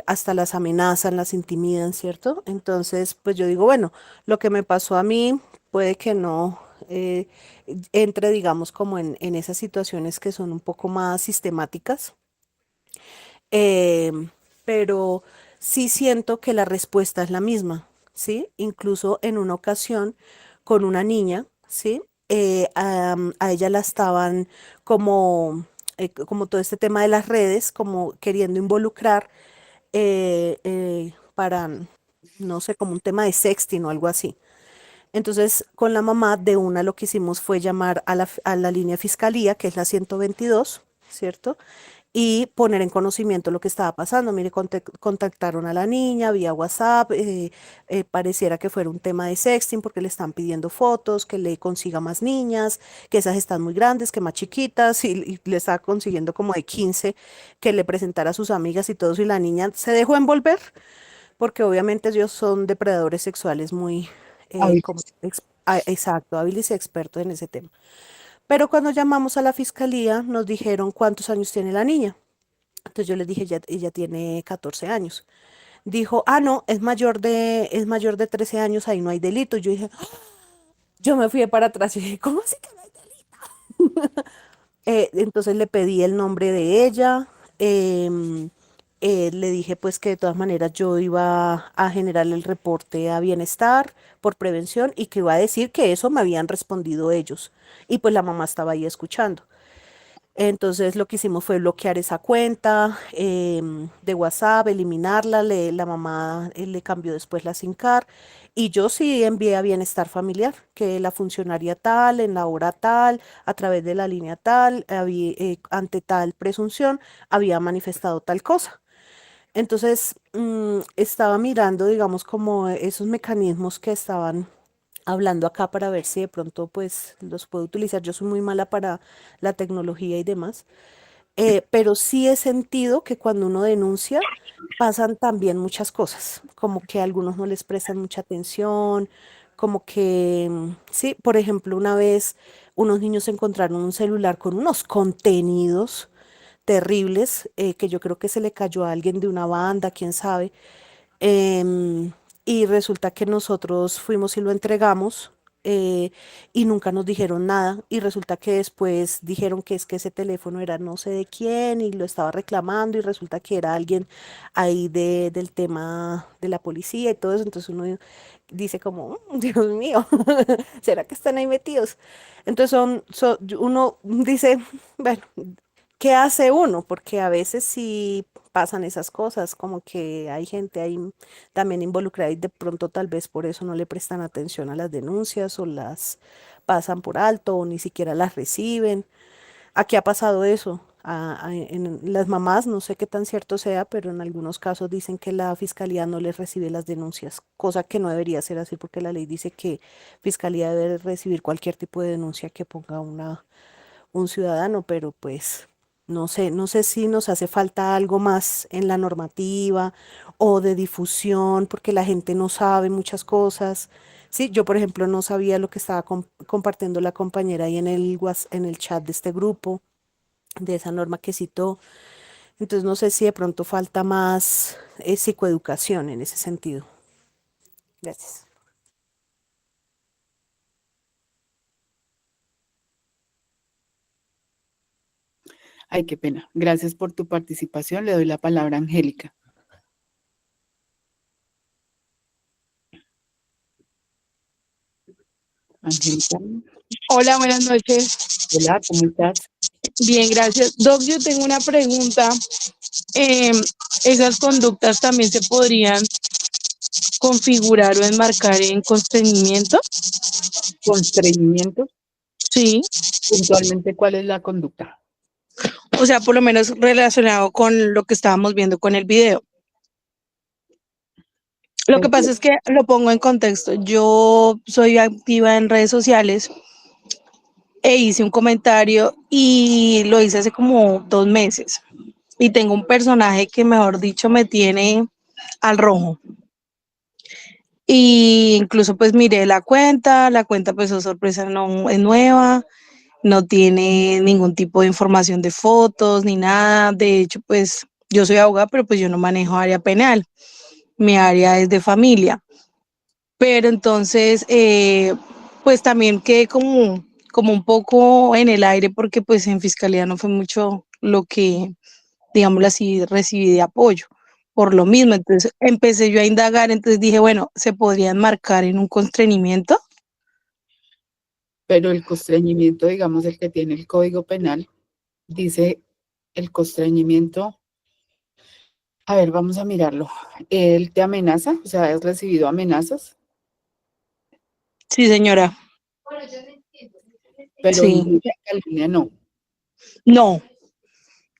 Speaker 15: hasta las amenazan, las intimidan, ¿cierto? Entonces, pues yo digo, bueno, lo que me pasó a mí puede que no entre, digamos, como en esas situaciones que son un poco más sistemáticas, pero sí siento que la respuesta es la misma, ¿sí? Incluso en una ocasión con una niña, ¿sí? A ella la estaban como todo este tema de las redes, como queriendo involucrar para, no sé, como un tema de sexting o algo así. Entonces, con la mamá de una lo que hicimos fue llamar a la línea de fiscalía, que es la 122, ¿cierto? Y poner en conocimiento lo que estaba pasando. Mire, contactaron a la niña vía WhatsApp, pareciera que fuera un tema de sexting porque le están pidiendo fotos, que le consiga más niñas, que esas están muy grandes, que más chiquitas, y le estaba consiguiendo como de 15 que le presentara a sus amigas y todo, y la niña se dejó envolver porque obviamente ellos son depredadores sexuales muy, exacto, hábiles y expertos en ese tema. Pero cuando llamamos a la fiscalía nos dijeron cuántos años tiene la niña. Entonces yo les dije, ella tiene 14 años. Dijo, ah, no, es mayor de 13 años, ahí no hay delito. Yo dije, "Ah". Yo me fui para atrás y dije, ¿cómo así que no hay delito? Entonces le pedí el nombre de ella, le dije pues que de todas maneras yo iba a generar el reporte a bienestar por prevención y que iba a decir que eso me habían respondido ellos. Y pues la mamá estaba ahí escuchando. Entonces lo que hicimos fue bloquear esa cuenta de WhatsApp, eliminarla, la mamá le cambió después la SIM card y yo sí envié a Bienestar Familiar, que la funcionaria tal, en la hora tal, a través de la línea tal, ante tal presunción, había manifestado tal cosa. Entonces estaba mirando, digamos, como esos mecanismos que estaban hablando acá para ver si de pronto pues los puedo utilizar. Yo soy muy mala para la tecnología y demás, pero sí he sentido que cuando uno denuncia pasan también muchas cosas, como que a algunos no les prestan mucha atención, como que, sí, por ejemplo, una vez unos niños encontraron un celular con unos contenidos terribles, que yo creo que se le cayó a alguien de una banda, quién sabe. Em, y resulta que nosotros fuimos y lo entregamos, eh, y nunca nos dijeron nada. Y resulta que después dijeron que es que ese teléfono era no sé de quién y lo estaba reclamando y resulta que era alguien ahí del tema de la policía y todo eso. Entonces uno dice como, Dios mío, ¿será que están ahí metidos? Entonces uno dice, bueno, ¿qué hace uno? Porque a veces sí pasan esas cosas, como que hay gente ahí también involucrada y de pronto tal vez por eso no le prestan atención a las denuncias o las pasan por alto o ni siquiera las reciben. Aquí ha pasado eso. En las mamás, no sé qué tan cierto sea, pero en algunos casos dicen que la fiscalía no les recibe las denuncias, cosa que no debería ser así porque la ley dice que fiscalía debe recibir cualquier tipo de denuncia que ponga un ciudadano, pero pues no sé si nos hace falta algo más en la normativa o de difusión, porque la gente no sabe muchas cosas, Sí, yo por ejemplo no sabía lo que estaba compartiendo la compañera ahí en el en el chat de este grupo, de esa norma que citó. Entonces no sé si de pronto falta más psicoeducación en ese sentido. Gracias.
Speaker 3: Ay, qué pena. Gracias por tu participación. Le doy la palabra a Angélica. Angélica.
Speaker 16: Hola, buenas noches.
Speaker 3: Hola, ¿cómo estás?
Speaker 16: Bien, gracias. Doc, yo tengo una pregunta. ¿Esas conductas también se podrían configurar o enmarcar en constreñimiento?
Speaker 3: ¿Constreñimiento?
Speaker 16: Sí.
Speaker 3: Puntualmente, ¿cuál es la conducta?
Speaker 16: O sea, por lo menos relacionado con lo que estábamos viendo con el video. Lo que pasa es que lo pongo en contexto. Yo soy activa en redes sociales e hice un comentario y lo hice hace como 2 meses. Y tengo un personaje que, mejor dicho, me tiene al rojo. Y incluso pues miré la cuenta pues oh, sorpresa no es nueva, no tiene ningún tipo de información de fotos ni nada. De hecho pues yo soy abogada, pero pues yo no manejo área penal, mi área es de familia. Pero entonces pues también quedé como un poco en el aire porque pues en fiscalía no fue mucho lo que, digámoslo así, recibí de apoyo. Por lo mismo, entonces empecé yo a indagar, entonces dije, bueno, ¿se podrían marcar en un constreñimiento?
Speaker 3: Pero el constreñimiento, digamos, el que tiene el Código Penal, dice el constreñimiento. A ver, vamos a mirarlo. ¿Él te amenaza? O sea, ¿has recibido amenazas?
Speaker 16: Sí, señora.
Speaker 3: Pero en
Speaker 16: Sí.
Speaker 3: línea no.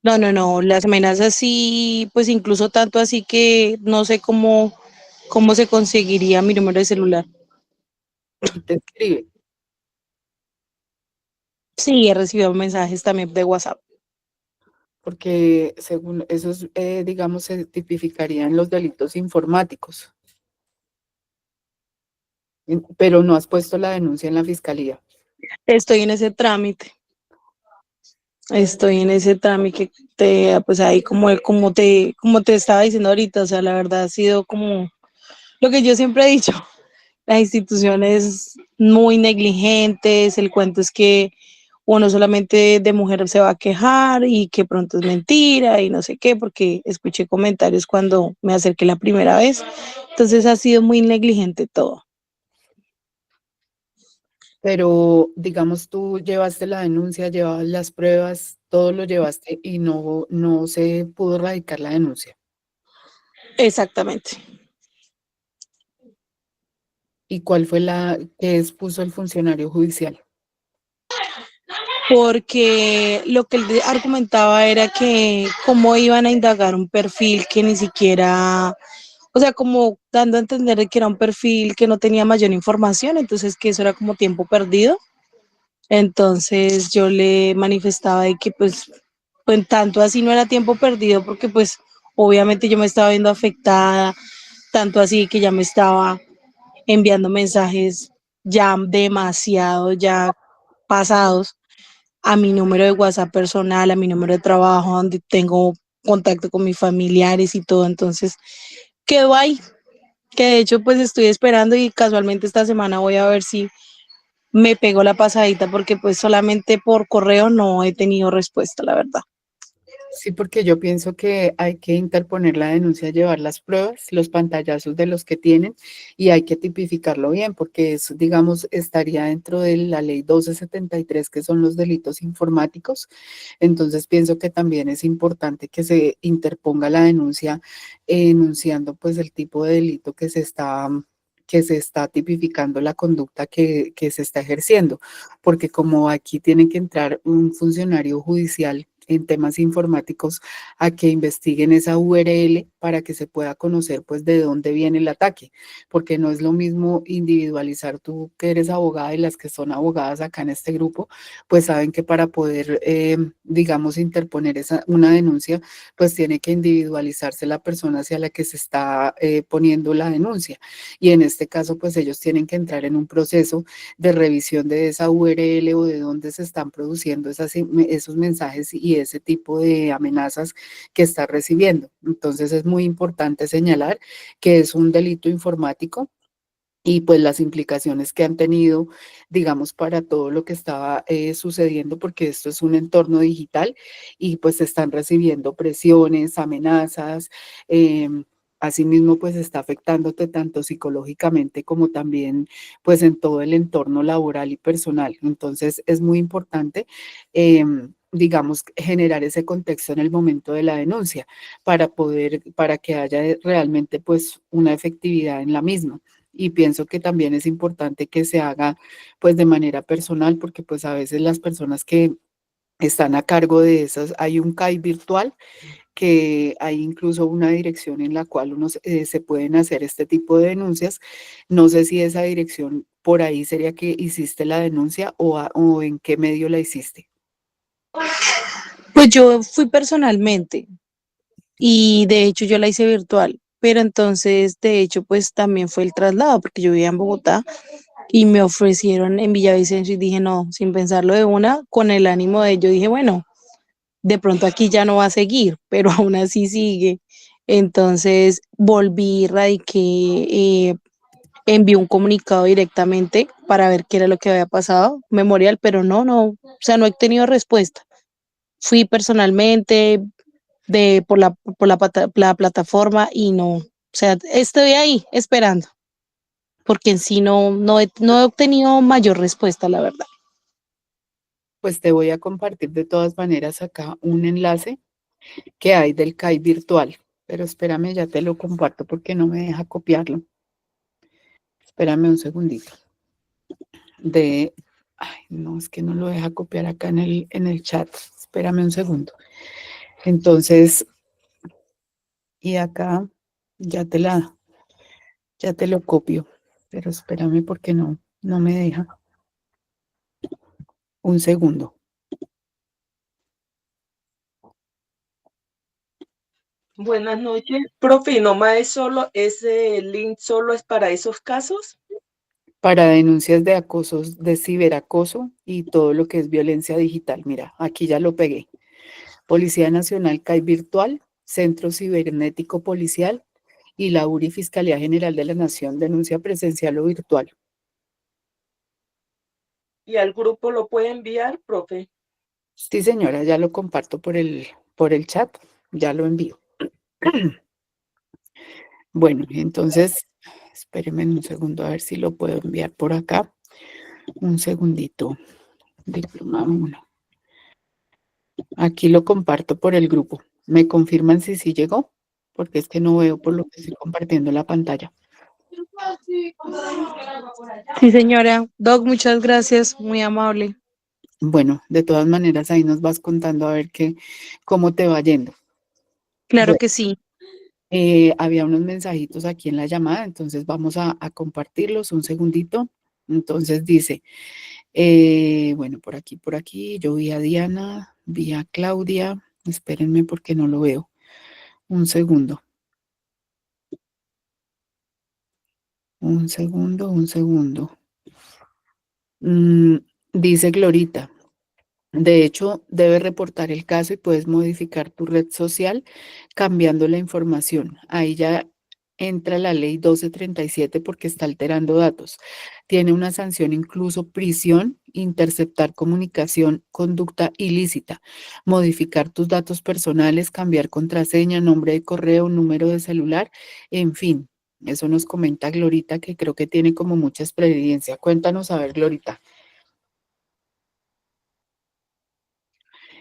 Speaker 16: No, no, las amenazas sí, pues incluso tanto así que no sé cómo se conseguiría mi número de celular.
Speaker 3: Y te escribe.
Speaker 16: Sí, he recibido mensajes también de WhatsApp.
Speaker 3: Porque según esos, digamos, se tipificarían los delitos informáticos. Pero no has puesto la denuncia en la fiscalía.
Speaker 16: Estoy en ese trámite. Pues ahí como te estaba diciendo ahorita, o sea, la verdad ha sido como lo que yo siempre he dicho, las instituciones muy negligentes, el cuento es que uno solamente de mujer se va a quejar y que pronto es mentira y no sé qué, porque escuché comentarios cuando me acerqué la primera vez, entonces ha sido muy negligente todo.
Speaker 3: Pero, digamos, tú llevaste la denuncia, llevabas las pruebas, todo lo llevaste y no se pudo radicar la denuncia.
Speaker 16: Exactamente.
Speaker 3: ¿Y cuál fue la que expuso el funcionario judicial?
Speaker 16: Porque lo que él argumentaba era que cómo iban a indagar un perfil que ni siquiera, o sea, como dando a entender que era un perfil que no tenía mayor información, entonces que eso era como tiempo perdido. Entonces yo le manifestaba de que pues tanto así no era tiempo perdido porque pues obviamente yo me estaba viendo afectada, tanto así que ya me estaba enviando mensajes ya demasiado, ya pasados a mi número de WhatsApp personal, a mi número de trabajo, donde tengo contacto con mis familiares y todo. Entonces, quedó ahí, que de hecho pues estoy esperando y casualmente esta semana voy a ver si me pego la pasadita porque pues solamente por correo no he tenido respuesta, la verdad.
Speaker 3: Sí, porque yo pienso que hay que interponer la denuncia, llevar las pruebas, los pantallazos de los que tienen y hay que tipificarlo bien porque eso, digamos, estaría dentro de la ley 1273, que son los delitos informáticos. Entonces pienso que también es importante que se interponga la denuncia enunciando pues el tipo de delito que se está tipificando, la conducta que se está ejerciendo, porque como aquí tiene que entrar un funcionario judicial en temas informáticos a que investiguen esa URL para que se pueda conocer pues de dónde viene el ataque, porque no es lo mismo individualizar. Tú que eres abogada y las que son abogadas acá en este grupo, pues saben que para poder, digamos, interponer una denuncia, pues tiene que individualizarse la persona hacia la que se está poniendo la denuncia. Y en este caso, pues ellos tienen que entrar en un proceso de revisión de esa URL o de dónde se están produciendo esos mensajes y ese tipo de amenazas que está recibiendo. Entonces es muy importante señalar que es un delito informático y pues las implicaciones que han tenido, digamos, para todo lo que estaba sucediendo, porque esto es un entorno digital y pues se están recibiendo presiones, amenazas, asimismo pues está afectándote tanto psicológicamente como también pues en todo el entorno laboral y personal. Entonces es muy importante, digamos, generar ese contexto en el momento de la denuncia para que haya realmente pues una efectividad en la misma. Y pienso que también es importante que se haga pues de manera personal, porque pues a veces las personas que están a cargo de esas, hay un CAI virtual, que hay incluso una dirección en la cual se pueden hacer este tipo de denuncias. No sé si esa dirección por ahí sería que hiciste la denuncia o en qué medio la hiciste.
Speaker 16: Pues yo fui personalmente y de hecho yo la hice virtual, pero entonces de hecho pues también fue el traslado porque yo vivía en Bogotá y me ofrecieron en Villavicencio y dije no, sin pensarlo de una, con el ánimo de yo dije bueno, de pronto aquí ya no va a seguir, pero aún así sigue. Entonces volví, radiqué, envié un comunicado directamente para ver qué era lo que había pasado, memorial, pero no, o sea, no he tenido respuesta. Fui personalmente por la plataforma y no, o sea, estoy ahí esperando, porque en sí no he obtenido mayor respuesta, la verdad.
Speaker 3: Pues te voy a compartir de todas maneras acá un enlace que hay del CAI virtual, pero espérame, ya te lo comparto porque no me deja copiarlo. Espérame un segundito. Ay, no, es que no lo deja copiar acá en el chat. Espérame un segundo. Entonces, y acá ya ya te lo copio, pero espérame porque no me deja. Un segundo.
Speaker 17: Buenas noches, profe. ¿Y nomás es solo ese link solo es para esos casos?
Speaker 3: Para denuncias de acoso, de ciberacoso y todo lo que es violencia digital. Mira, aquí ya lo pegué. Policía Nacional CAI Virtual, Centro Cibernético Policial y la URI Fiscalía General de la Nación, denuncia presencial o virtual.
Speaker 17: ¿Y al grupo lo puede enviar, profe?
Speaker 3: Sí, señora, ya lo comparto por el chat, ya lo envío. Bueno, entonces, espérenme un segundo a ver si lo puedo enviar por acá. Un segundito. Diploma 1. Aquí lo comparto por el grupo. ¿Me confirman si sí llegó? Porque es que no veo por lo que estoy compartiendo la pantalla.
Speaker 16: Sí, señora. Doc, muchas gracias, muy amable.
Speaker 3: Bueno, de todas maneras ahí nos vas contando a ver cómo te va yendo.
Speaker 16: Claro
Speaker 3: Bueno,
Speaker 16: que sí.
Speaker 3: había unos mensajitos aquí en la llamada, entonces vamos a compartirlos un segundito. Entonces dice, bueno, por aquí, yo vi a Diana, vi a Claudia, espérenme porque no lo veo. Un segundo. Un segundo. Dice Glorita, de hecho, debes reportar el caso y puedes modificar tu red social cambiando la información. Ahí ya entra la ley 1237 porque está alterando datos. Tiene una sanción, incluso prisión, interceptar comunicación, conducta ilícita, modificar tus datos personales, cambiar contraseña, nombre de correo, número de celular, en fin. Eso nos comenta Glorita, que creo que tiene como mucha experiencia. Cuéntanos, a ver, Glorita.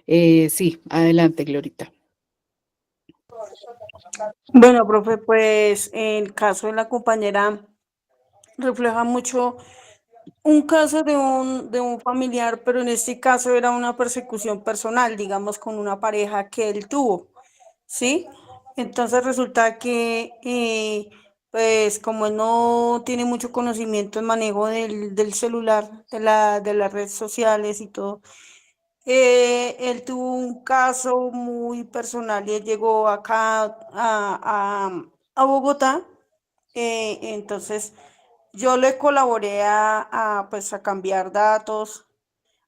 Speaker 3: Sí, adelante, Glorita.
Speaker 8: Bueno, profe, pues el caso de la compañera refleja mucho un caso de un familiar, pero en este caso era una persecución personal, digamos, con una pareja que él tuvo, ¿sí? Entonces resulta que, pues como él no tiene mucho conocimiento en manejo del celular, de las redes sociales y todo, él tuvo un caso muy personal y él llegó acá a Bogotá. Entonces yo le colaboré pues a cambiar datos,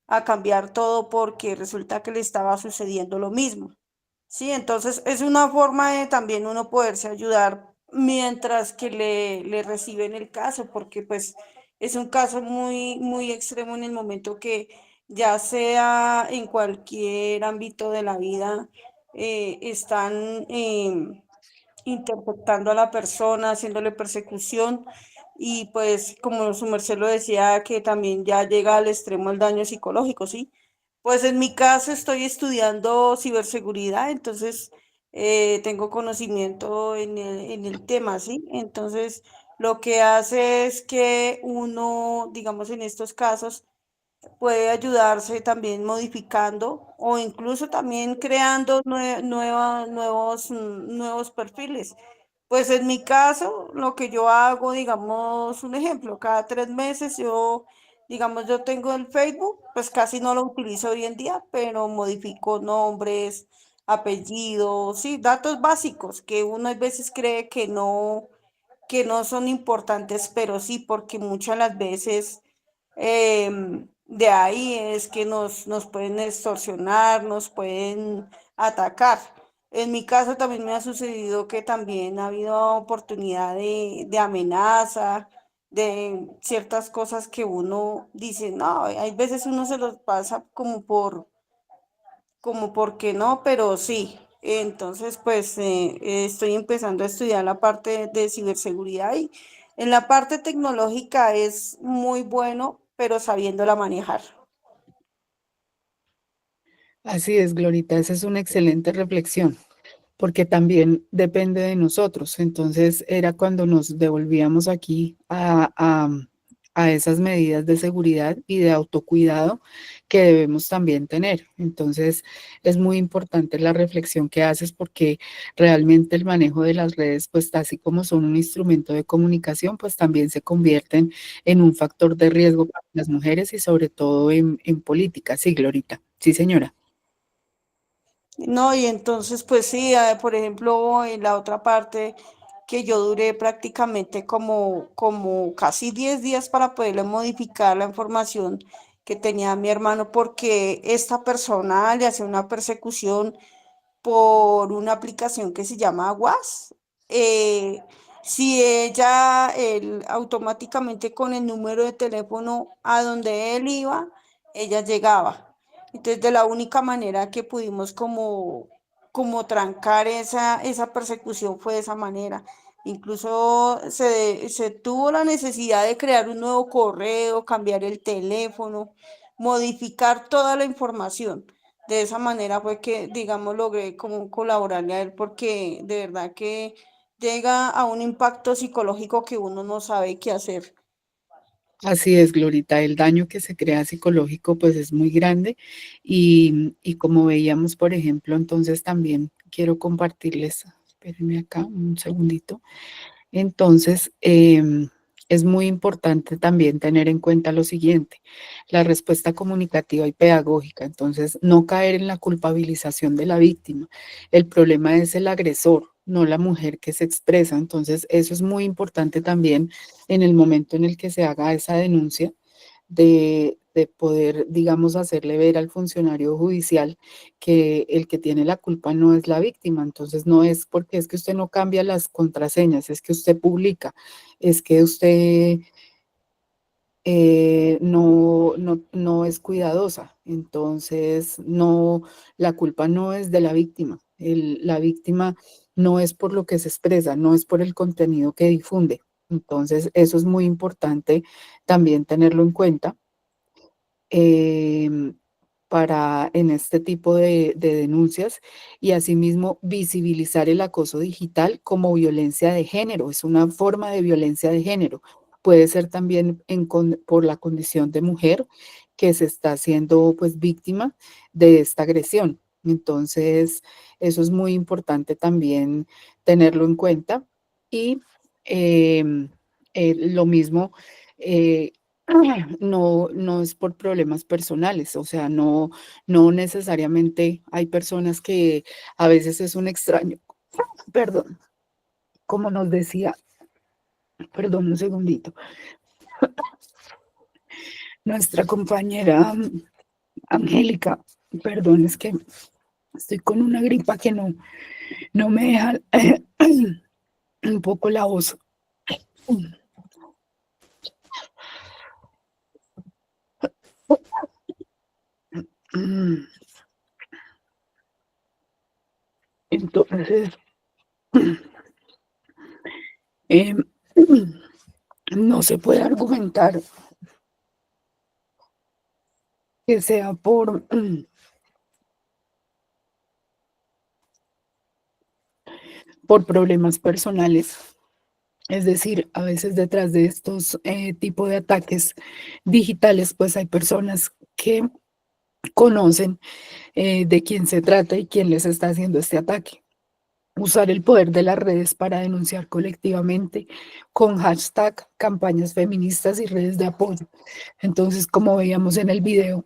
Speaker 8: a cambiar todo porque resulta que le estaba sucediendo lo mismo. Sí, entonces es una forma de también uno poderse ayudar mientras que le reciben el caso, porque pues es un caso muy extremo en el momento que ya sea en cualquier ámbito de la vida, están interceptando a la persona, haciéndole persecución y pues como su merced lo decía, que también ya llega al extremo el daño psicológico, ¿sí? Pues en mi caso estoy estudiando ciberseguridad, entonces tengo conocimiento en el tema, ¿sí? Entonces lo que hace es que uno, digamos en estos casos, puede ayudarse también modificando o incluso también creando nuevos perfiles. Pues en mi caso, lo que yo hago, digamos, un ejemplo, cada 3 meses yo, digamos, yo tengo el Facebook, pues casi no lo utilizo hoy en día, pero modifico nombres, apellidos, sí, datos básicos que uno a veces cree que no son importantes, pero sí, porque muchas las veces de ahí es que nos pueden extorsionar, nos pueden atacar. En mi caso también me ha sucedido que también ha habido oportunidad de amenaza, de ciertas cosas que uno dice, no, hay veces uno se los pasa como porque no, pero sí. Entonces, pues estoy empezando a estudiar la parte de ciberseguridad y en la parte tecnológica es muy bueno, pero sabiéndola manejar.
Speaker 3: Así es, Glorita, esa es una excelente reflexión, porque también depende de nosotros. Entonces era cuando nos devolvíamos aquí a esas medidas de seguridad y de autocuidado que debemos también tener. Entonces es muy importante la reflexión que haces porque realmente el manejo de las redes, pues así como son un instrumento de comunicación, pues también se convierten en un factor de riesgo para las mujeres y sobre todo en política. Sí, Glorita. Sí, señora.
Speaker 8: No, y entonces, pues sí, por ejemplo, en la otra parte que yo duré prácticamente como casi 10 días para poderle modificar la información que tenía mi hermano, porque esta persona le hacía una persecución por una aplicación que se llama WhatsApp. Eh, si ella, él, automáticamente con el número de teléfono a donde él iba, ella llegaba. Entonces, de la única manera que pudimos como trancar esa persecución fue de esa manera. Incluso se tuvo la necesidad de crear un nuevo correo, cambiar el teléfono, modificar toda la información. De esa manera fue que, digamos, logré como colaborarle a él porque de verdad que llega a un impacto psicológico que uno no sabe qué hacer.
Speaker 3: Así es, Glorita, el daño que se crea psicológico pues es muy grande y como veíamos, por ejemplo, entonces también quiero compartirles, espérenme acá un segundito. Entonces, es muy importante también tener en cuenta lo siguiente, la respuesta comunicativa y pedagógica. Entonces, no caer en la culpabilización de la víctima. El problema es el agresor, no la mujer que se expresa. Entonces, eso es muy importante también en el momento en el que se haga esa denuncia de poder, digamos, hacerle ver al funcionario judicial que el que tiene la culpa no es la víctima. Entonces, no es porque es que usted no cambia las contraseñas, es que usted publica, es que usted no es cuidadosa. Entonces, no, la culpa no es de la víctima. La víctima no es por lo que se expresa, no es por el contenido que difunde. Entonces, eso es muy importante también tenerlo en cuenta em, para en este tipo de denuncias y asimismo visibilizar el acoso digital como violencia de género, es una forma de violencia de género, puede ser también por la condición de mujer que se está haciendo pues víctima de esta agresión. Entonces, eso es muy importante también tenerlo en cuenta. Y lo mismo, no es por problemas personales, o sea, no necesariamente hay personas que a veces es un extraño, perdón, como nos decía, perdón un segundito, nuestra compañera Angélica, perdón, es que estoy con una gripa que no me deja un poco la voz. Entonces, no se puede argumentar que sea por problemas personales. Es decir, a veces detrás de estos tipos de ataques digitales, pues hay personas que conocen de quién se trata y quién les está haciendo este ataque. Usar el poder de las redes para denunciar colectivamente con hashtag, campañas feministas y redes de apoyo. Entonces, como veíamos en el video,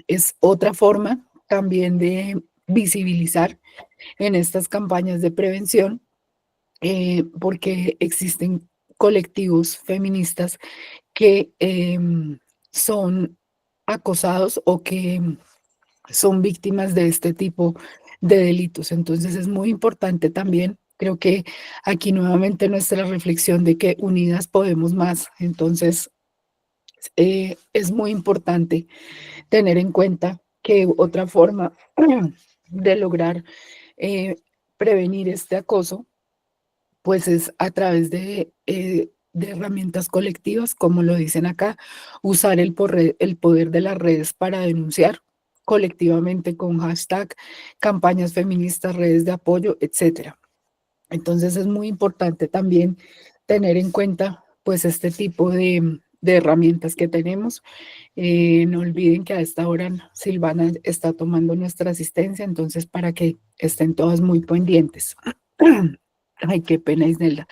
Speaker 3: es otra forma también de visibilizar en estas campañas de prevención, porque existen colectivos feministas que son acosados o que son víctimas de este tipo de delitos. Entonces es muy importante también, creo que aquí nuevamente nuestra reflexión de que unidas podemos más. Entonces es muy importante tener en cuenta que otra forma de lograr prevenir este acoso, pues es a través de herramientas colectivas, como lo dicen acá, usar el poder de las redes para denunciar colectivamente con hashtag, campañas feministas, redes de apoyo, etcétera. Entonces es muy importante también tener en cuenta pues este tipo de herramientas que tenemos. No olviden que a esta hora Silvana está tomando nuestra asistencia, entonces para que estén todas muy pendientes. Ay, qué pena, Isnelda,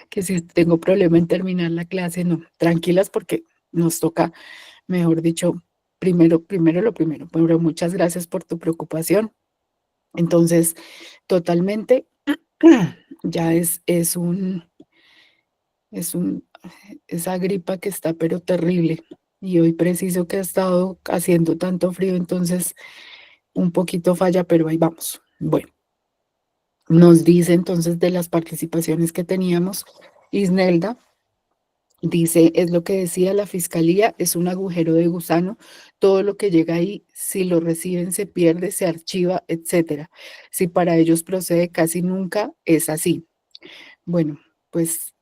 Speaker 3: que si tengo problema en terminar la clase, no, tranquilas porque nos toca, mejor dicho, primero lo primero, pero muchas gracias por tu preocupación. Entonces, totalmente, ya esa gripa que está pero terrible y hoy preciso que ha estado haciendo tanto frío, entonces un poquito falla, pero ahí vamos. Bueno, nos dice entonces de las participaciones que teníamos, Isnelda. Dice, es lo que decía la fiscalía, es un agujero de gusano, todo lo que llega ahí, si lo reciben se pierde, se archiva, etcétera. Si para ellos procede, casi nunca es así. Bueno, pues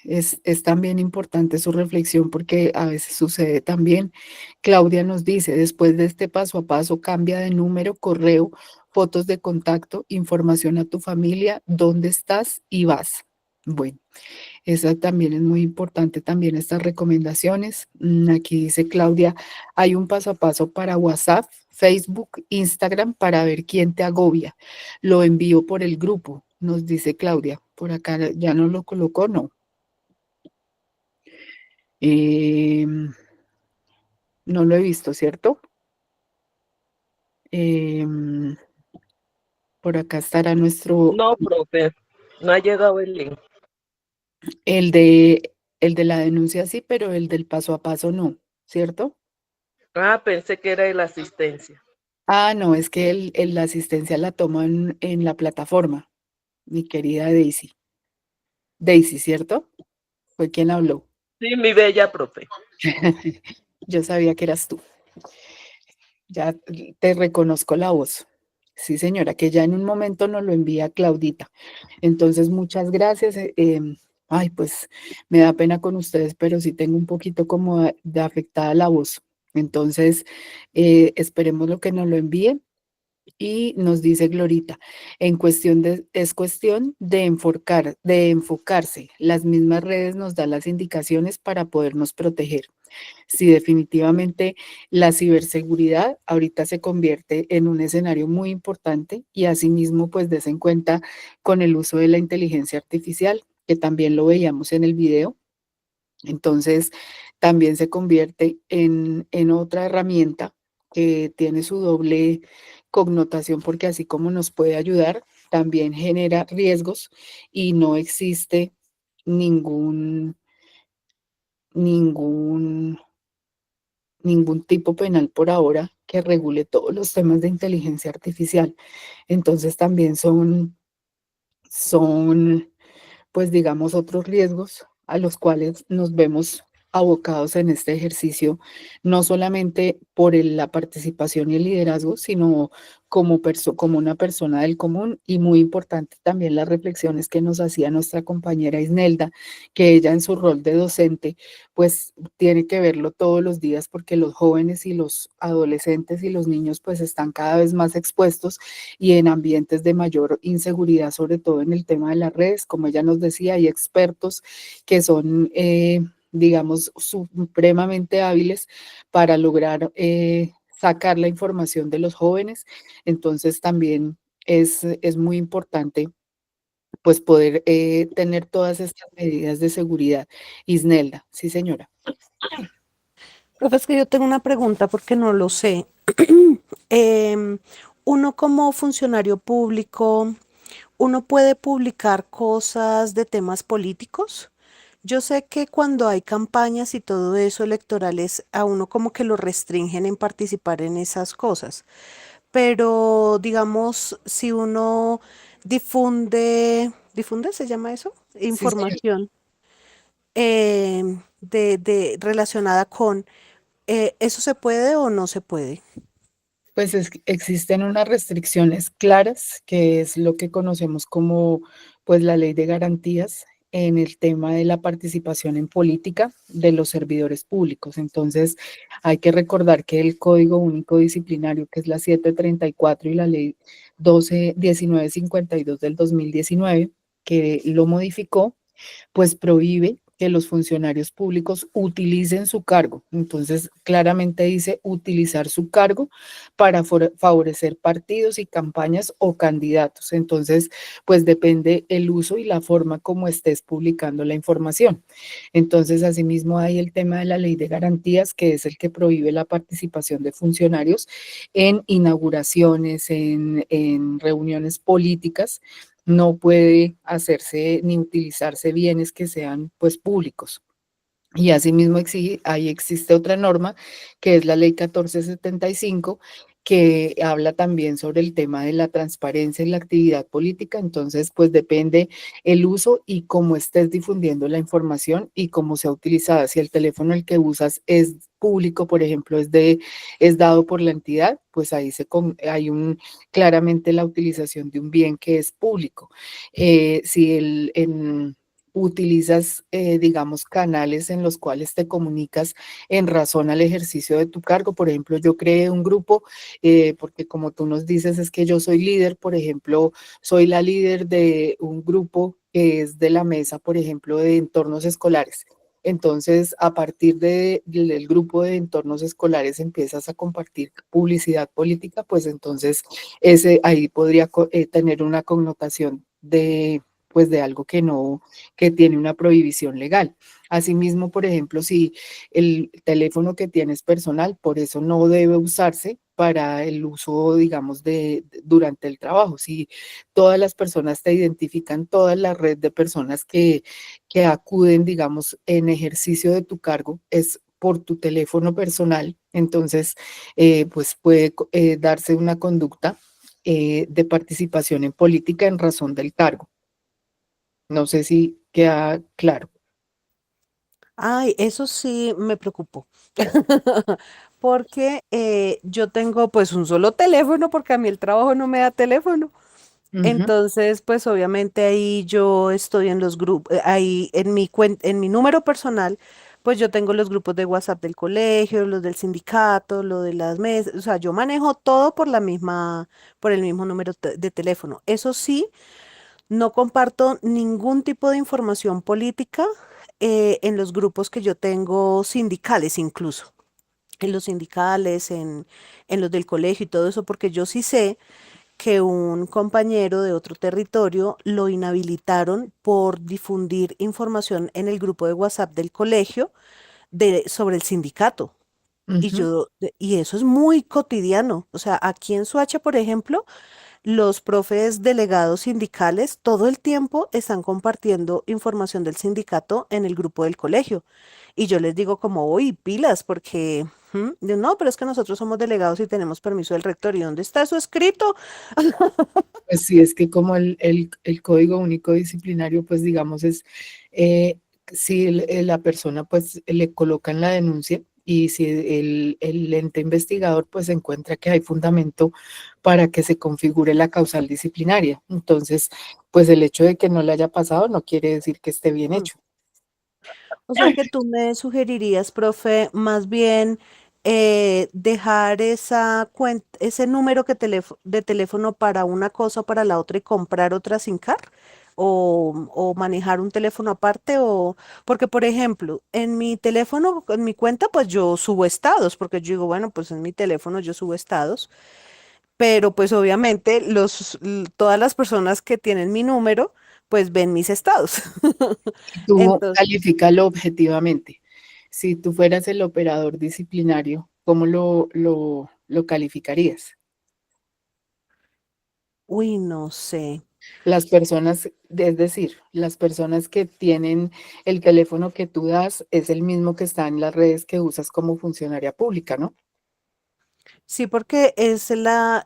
Speaker 3: es también importante su reflexión porque a veces sucede también. Claudia nos dice, después de este paso a paso, cambia de número, correo, fotos de contacto, información a tu familia, dónde estás y vas. Bueno. Esa también es muy importante, también estas recomendaciones. Aquí dice Claudia, hay un paso a paso para WhatsApp, Facebook, Instagram para ver quién te agobia. Lo envío por el grupo, nos dice Claudia. Por acá ya no lo colocó, no. No lo he visto, ¿cierto? Por acá estará nuestro...
Speaker 17: No, profe, no ha llegado el link.
Speaker 3: El de la denuncia sí, pero el del paso a paso no, ¿cierto?
Speaker 17: Ah, pensé que era de la asistencia.
Speaker 3: Ah, no, es que la asistencia la toma en la plataforma, mi querida Daisy. Daisy, ¿cierto? Fue quien habló.
Speaker 17: Sí, mi bella profe.
Speaker 3: Yo sabía que eras tú. Ya te reconozco la voz. Sí, señora, que ya en un momento nos lo envía Claudita. Entonces, muchas gracias. Ay, pues me da pena con ustedes, pero sí tengo un poquito como de afectada la voz. Entonces, esperemos lo que nos lo envíen. Y nos dice Glorita, es cuestión de enfocarse. Las mismas redes nos dan las indicaciones para podernos proteger. Sí, definitivamente la ciberseguridad ahorita se convierte en un escenario muy importante y asimismo pues des en cuenta con el uso de la inteligencia artificial, que también lo veíamos en el video. Entonces, también se convierte en otra herramienta que tiene su doble connotación porque así como nos puede ayudar, también genera riesgos y no existe ningún, ningún, ningún tipo penal por ahora que regule todos los temas de inteligencia artificial. Entonces, también son pues digamos, otros riesgos a los cuales nos vemos abocados en este ejercicio, no solamente por la participación y el liderazgo, sino como una persona del común y muy importante también las reflexiones que nos hacía nuestra compañera Isnelda, que ella en su rol de docente, pues tiene que verlo todos los días porque los jóvenes y los adolescentes y los niños pues están cada vez más expuestos y en ambientes de mayor inseguridad, sobre todo en el tema de las redes, como ella nos decía, hay expertos que son, digamos, supremamente hábiles para lograr sacar la información de los jóvenes. Entonces también es muy importante pues poder tener todas estas medidas de seguridad. Isnelda, sí señora.
Speaker 15: Profe, es que yo tengo una pregunta porque no lo sé. Em, Uno como funcionario público, ¿uno puede publicar cosas de temas políticos? Yo sé que cuando hay campañas y todo eso electorales, a uno como que lo restringen en participar en esas cosas. Pero digamos, si uno difunde, ¿se llama eso?
Speaker 3: Sí, señora.
Speaker 15: Información relacionada con, ¿eso se puede o no se puede?
Speaker 3: Pues existen unas restricciones claras, que es lo que conocemos como pues la ley de garantías en el tema de la participación en política de los servidores públicos. Entonces, hay que recordar que el Código Único Disciplinario, que es la 734 y la ley 1952 del 2019, que lo modificó, pues prohíbe que los funcionarios públicos utilicen su cargo. Entonces, claramente dice utilizar su cargo para favorecer partidos y campañas o candidatos. Entonces, pues depende el uso y la forma como estés publicando la información. Entonces, asimismo hay el tema de la ley de garantías, que es el que prohíbe la participación de funcionarios en inauguraciones, en reuniones políticas. No puede hacerse ni utilizarse bienes que sean pues públicos. Y asimismo ahí existe otra norma, que es la ley 1475, que habla también sobre el tema de la transparencia en la actividad política. Entonces, pues depende el uso y cómo estés difundiendo la información y cómo sea utilizada. Si el teléfono el que usas es público, por ejemplo, es dado por la entidad, pues ahí hay claramente la utilización de un bien que es público. Si utilizas, digamos, canales en los cuales te comunicas en razón al ejercicio de tu cargo. Por ejemplo, yo creé un grupo, porque como tú nos dices, es que yo soy líder, por ejemplo, soy la líder de un grupo que es de la mesa, por ejemplo, de entornos escolares. Entonces, a partir del grupo de entornos escolares empiezas a compartir publicidad política, pues entonces ahí podría tener una connotación pues de algo que tiene una prohibición legal. Asimismo, por ejemplo, si el teléfono que tienes personal, por eso no debe usarse para el uso, digamos, durante el trabajo. Si todas las personas te identifican, toda la red de personas que acuden, digamos, en ejercicio de tu cargo, es por tu teléfono personal, entonces, pues puede darse una conducta de participación en política en razón del cargo. No sé si queda claro.
Speaker 15: Ay, eso sí me preocupó. Porque yo tengo pues un solo teléfono porque a mí el trabajo no me da teléfono. Entonces, pues obviamente ahí yo estoy en los grupos, ahí en mi número personal, pues yo tengo los grupos de WhatsApp del colegio, los del sindicato, lo de las mesas, o sea, yo manejo todo por el mismo número de teléfono. Eso sí, no comparto ningún tipo de información política en los grupos que yo tengo sindicales incluso, en los sindicales, en los del colegio y todo eso, porque yo sí sé que un compañero de otro territorio lo inhabilitaron por difundir información en el grupo de WhatsApp del colegio sobre el sindicato.
Speaker 3: Ujú.
Speaker 15: Y eso es muy cotidiano. O sea, aquí en Soacha, por ejemplo, los profes delegados sindicales todo el tiempo están compartiendo información del sindicato en el grupo del colegio. Y yo les digo como, uy, pilas, porque, no, pero es que nosotros somos delegados y tenemos permiso del rector. ¿Y dónde está eso escrito?
Speaker 3: Pues sí, es que como el Código Único Disciplinario, pues digamos, es si la persona pues le colocan la denuncia y si el ente investigador pues encuentra que hay fundamento para que se configure la causal disciplinaria. Entonces, pues el hecho de que no le haya pasado no quiere decir que esté bien
Speaker 15: Mm.
Speaker 3: hecho.
Speaker 15: O sea que tú me sugerirías, profe, más bien dejar ese número de teléfono para una cosa o para la otra y comprar otra SIM card o manejar un teléfono aparte o porque por ejemplo, en mi teléfono, en mi cuenta, pues yo subo estados, porque yo digo, bueno, pues en mi teléfono yo subo estados, pero pues obviamente todas las personas que tienen mi número, pues ven mis estados.
Speaker 3: Tú
Speaker 15: Entonces,
Speaker 3: califícalo objetivamente. Si tú fueras el operador disciplinario, ¿cómo lo calificarías?
Speaker 15: uy, no sé.
Speaker 3: Las personas, es decir, las personas que tienen el teléfono que tú das es el mismo que está en las redes que usas como funcionaria pública, ¿no?
Speaker 15: Sí, porque es la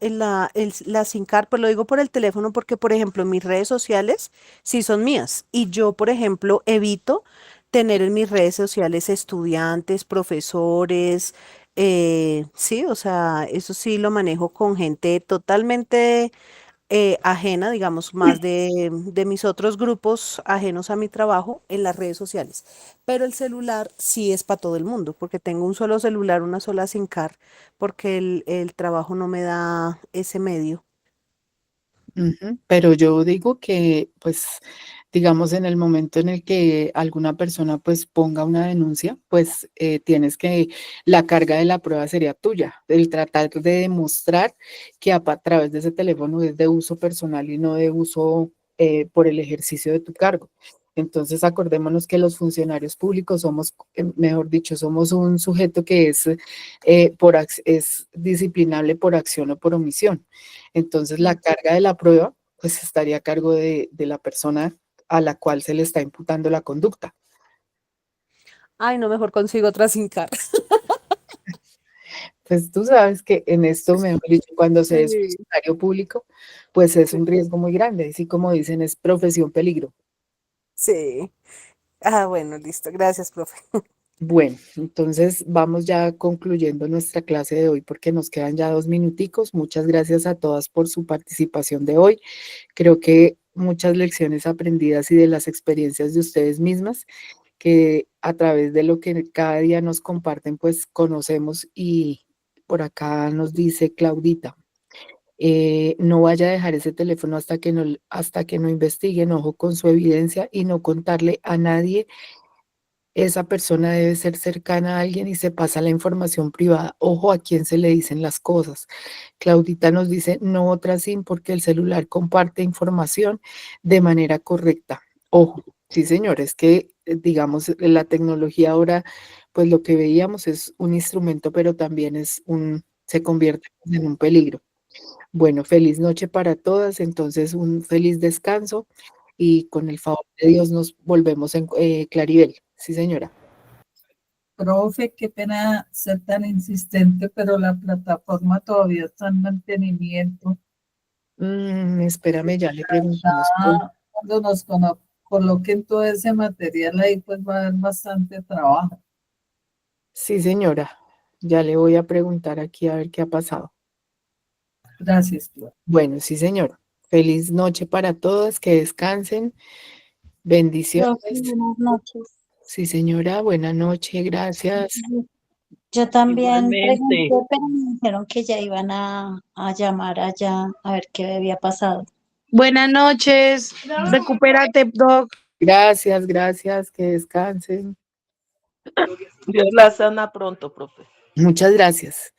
Speaker 15: SIM card, pues lo digo por el teléfono porque, por ejemplo, mis redes sociales sí son mías y yo, por ejemplo, evito tener en mis redes sociales estudiantes, profesores, sí, o sea, eso sí lo manejo con gente totalmente ajena, digamos, más de mis otros grupos ajenos a mi trabajo en las redes sociales. Pero el celular sí es para todo el mundo, porque tengo un solo celular, una sola SIM card, porque el trabajo no me da ese medio.
Speaker 3: Ujú. Pero yo digo que, pues, digamos, en el momento en el que alguna persona, pues, ponga una denuncia, pues, tienes que, la carga de la prueba sería tuya, el tratar de demostrar que a través de ese teléfono es de uso personal y no de uso por el ejercicio de tu cargo. Entonces, acordémonos que los funcionarios públicos somos, mejor dicho, somos un sujeto que es disciplinable por acción o por omisión. Entonces, la carga de la prueba, pues estaría a cargo de la persona a la cual se le está imputando la conducta.
Speaker 15: Ay, no, mejor consigo otra SIM card.
Speaker 3: Pues tú sabes que en esto, mejor dicho, cuando se es
Speaker 15: Sí,
Speaker 3: funcionario público, pues es
Speaker 15: sí.
Speaker 3: un riesgo muy grande, así como dicen, es profesión peligro.
Speaker 15: Sí. Ah, bueno, listo. Gracias, profe.
Speaker 3: Bueno, entonces vamos ya concluyendo nuestra clase de hoy porque nos quedan ya 2 minuticos. Muchas gracias a todas por su participación de hoy. Creo que muchas lecciones aprendidas y de las experiencias de ustedes mismas que a través de lo que cada día nos comparten, pues conocemos y por acá nos dice Claudita, no vaya a dejar ese teléfono hasta que no investiguen, ojo con su evidencia y no contarle a nadie. Esa persona debe ser cercana a alguien y se pasa la información privada. Ojo a quién se le dicen las cosas. Claudita nos dice, no otra SIM porque el celular comparte información de manera correcta. Ojo, sí señores, que digamos la tecnología ahora, pues lo que veíamos es un instrumento, pero también se convierte en un peligro. Bueno, feliz noche para todas, entonces un feliz descanso y con el favor de Dios nos volvemos en Claribel. Sí, señora.
Speaker 2: Profe, qué pena ser tan insistente, pero la plataforma todavía está en mantenimiento.
Speaker 3: Espérame, ya le preguntamos.
Speaker 2: Cuando nos coloquen todo ese material ahí, pues va a haber bastante trabajo.
Speaker 3: Sí, señora. Ya le voy a preguntar aquí a ver qué ha pasado.
Speaker 2: Gracias, Flor.
Speaker 3: Bueno, sí, señor. Feliz noche para todos, que descansen.
Speaker 18: Profe,
Speaker 3: Bendiciones.
Speaker 18: buenas noches.
Speaker 3: Sí, señora, buena noche, gracias.
Speaker 18: Yo también
Speaker 17: Igualmente.
Speaker 18: pregunté, pero me dijeron que ya iban a llamar allá a ver qué había pasado.
Speaker 16: Buenas noches, recupérate, Doc.
Speaker 3: Gracias, gracias, que descansen.
Speaker 17: Dios la sana pronto, profe.
Speaker 3: Muchas gracias.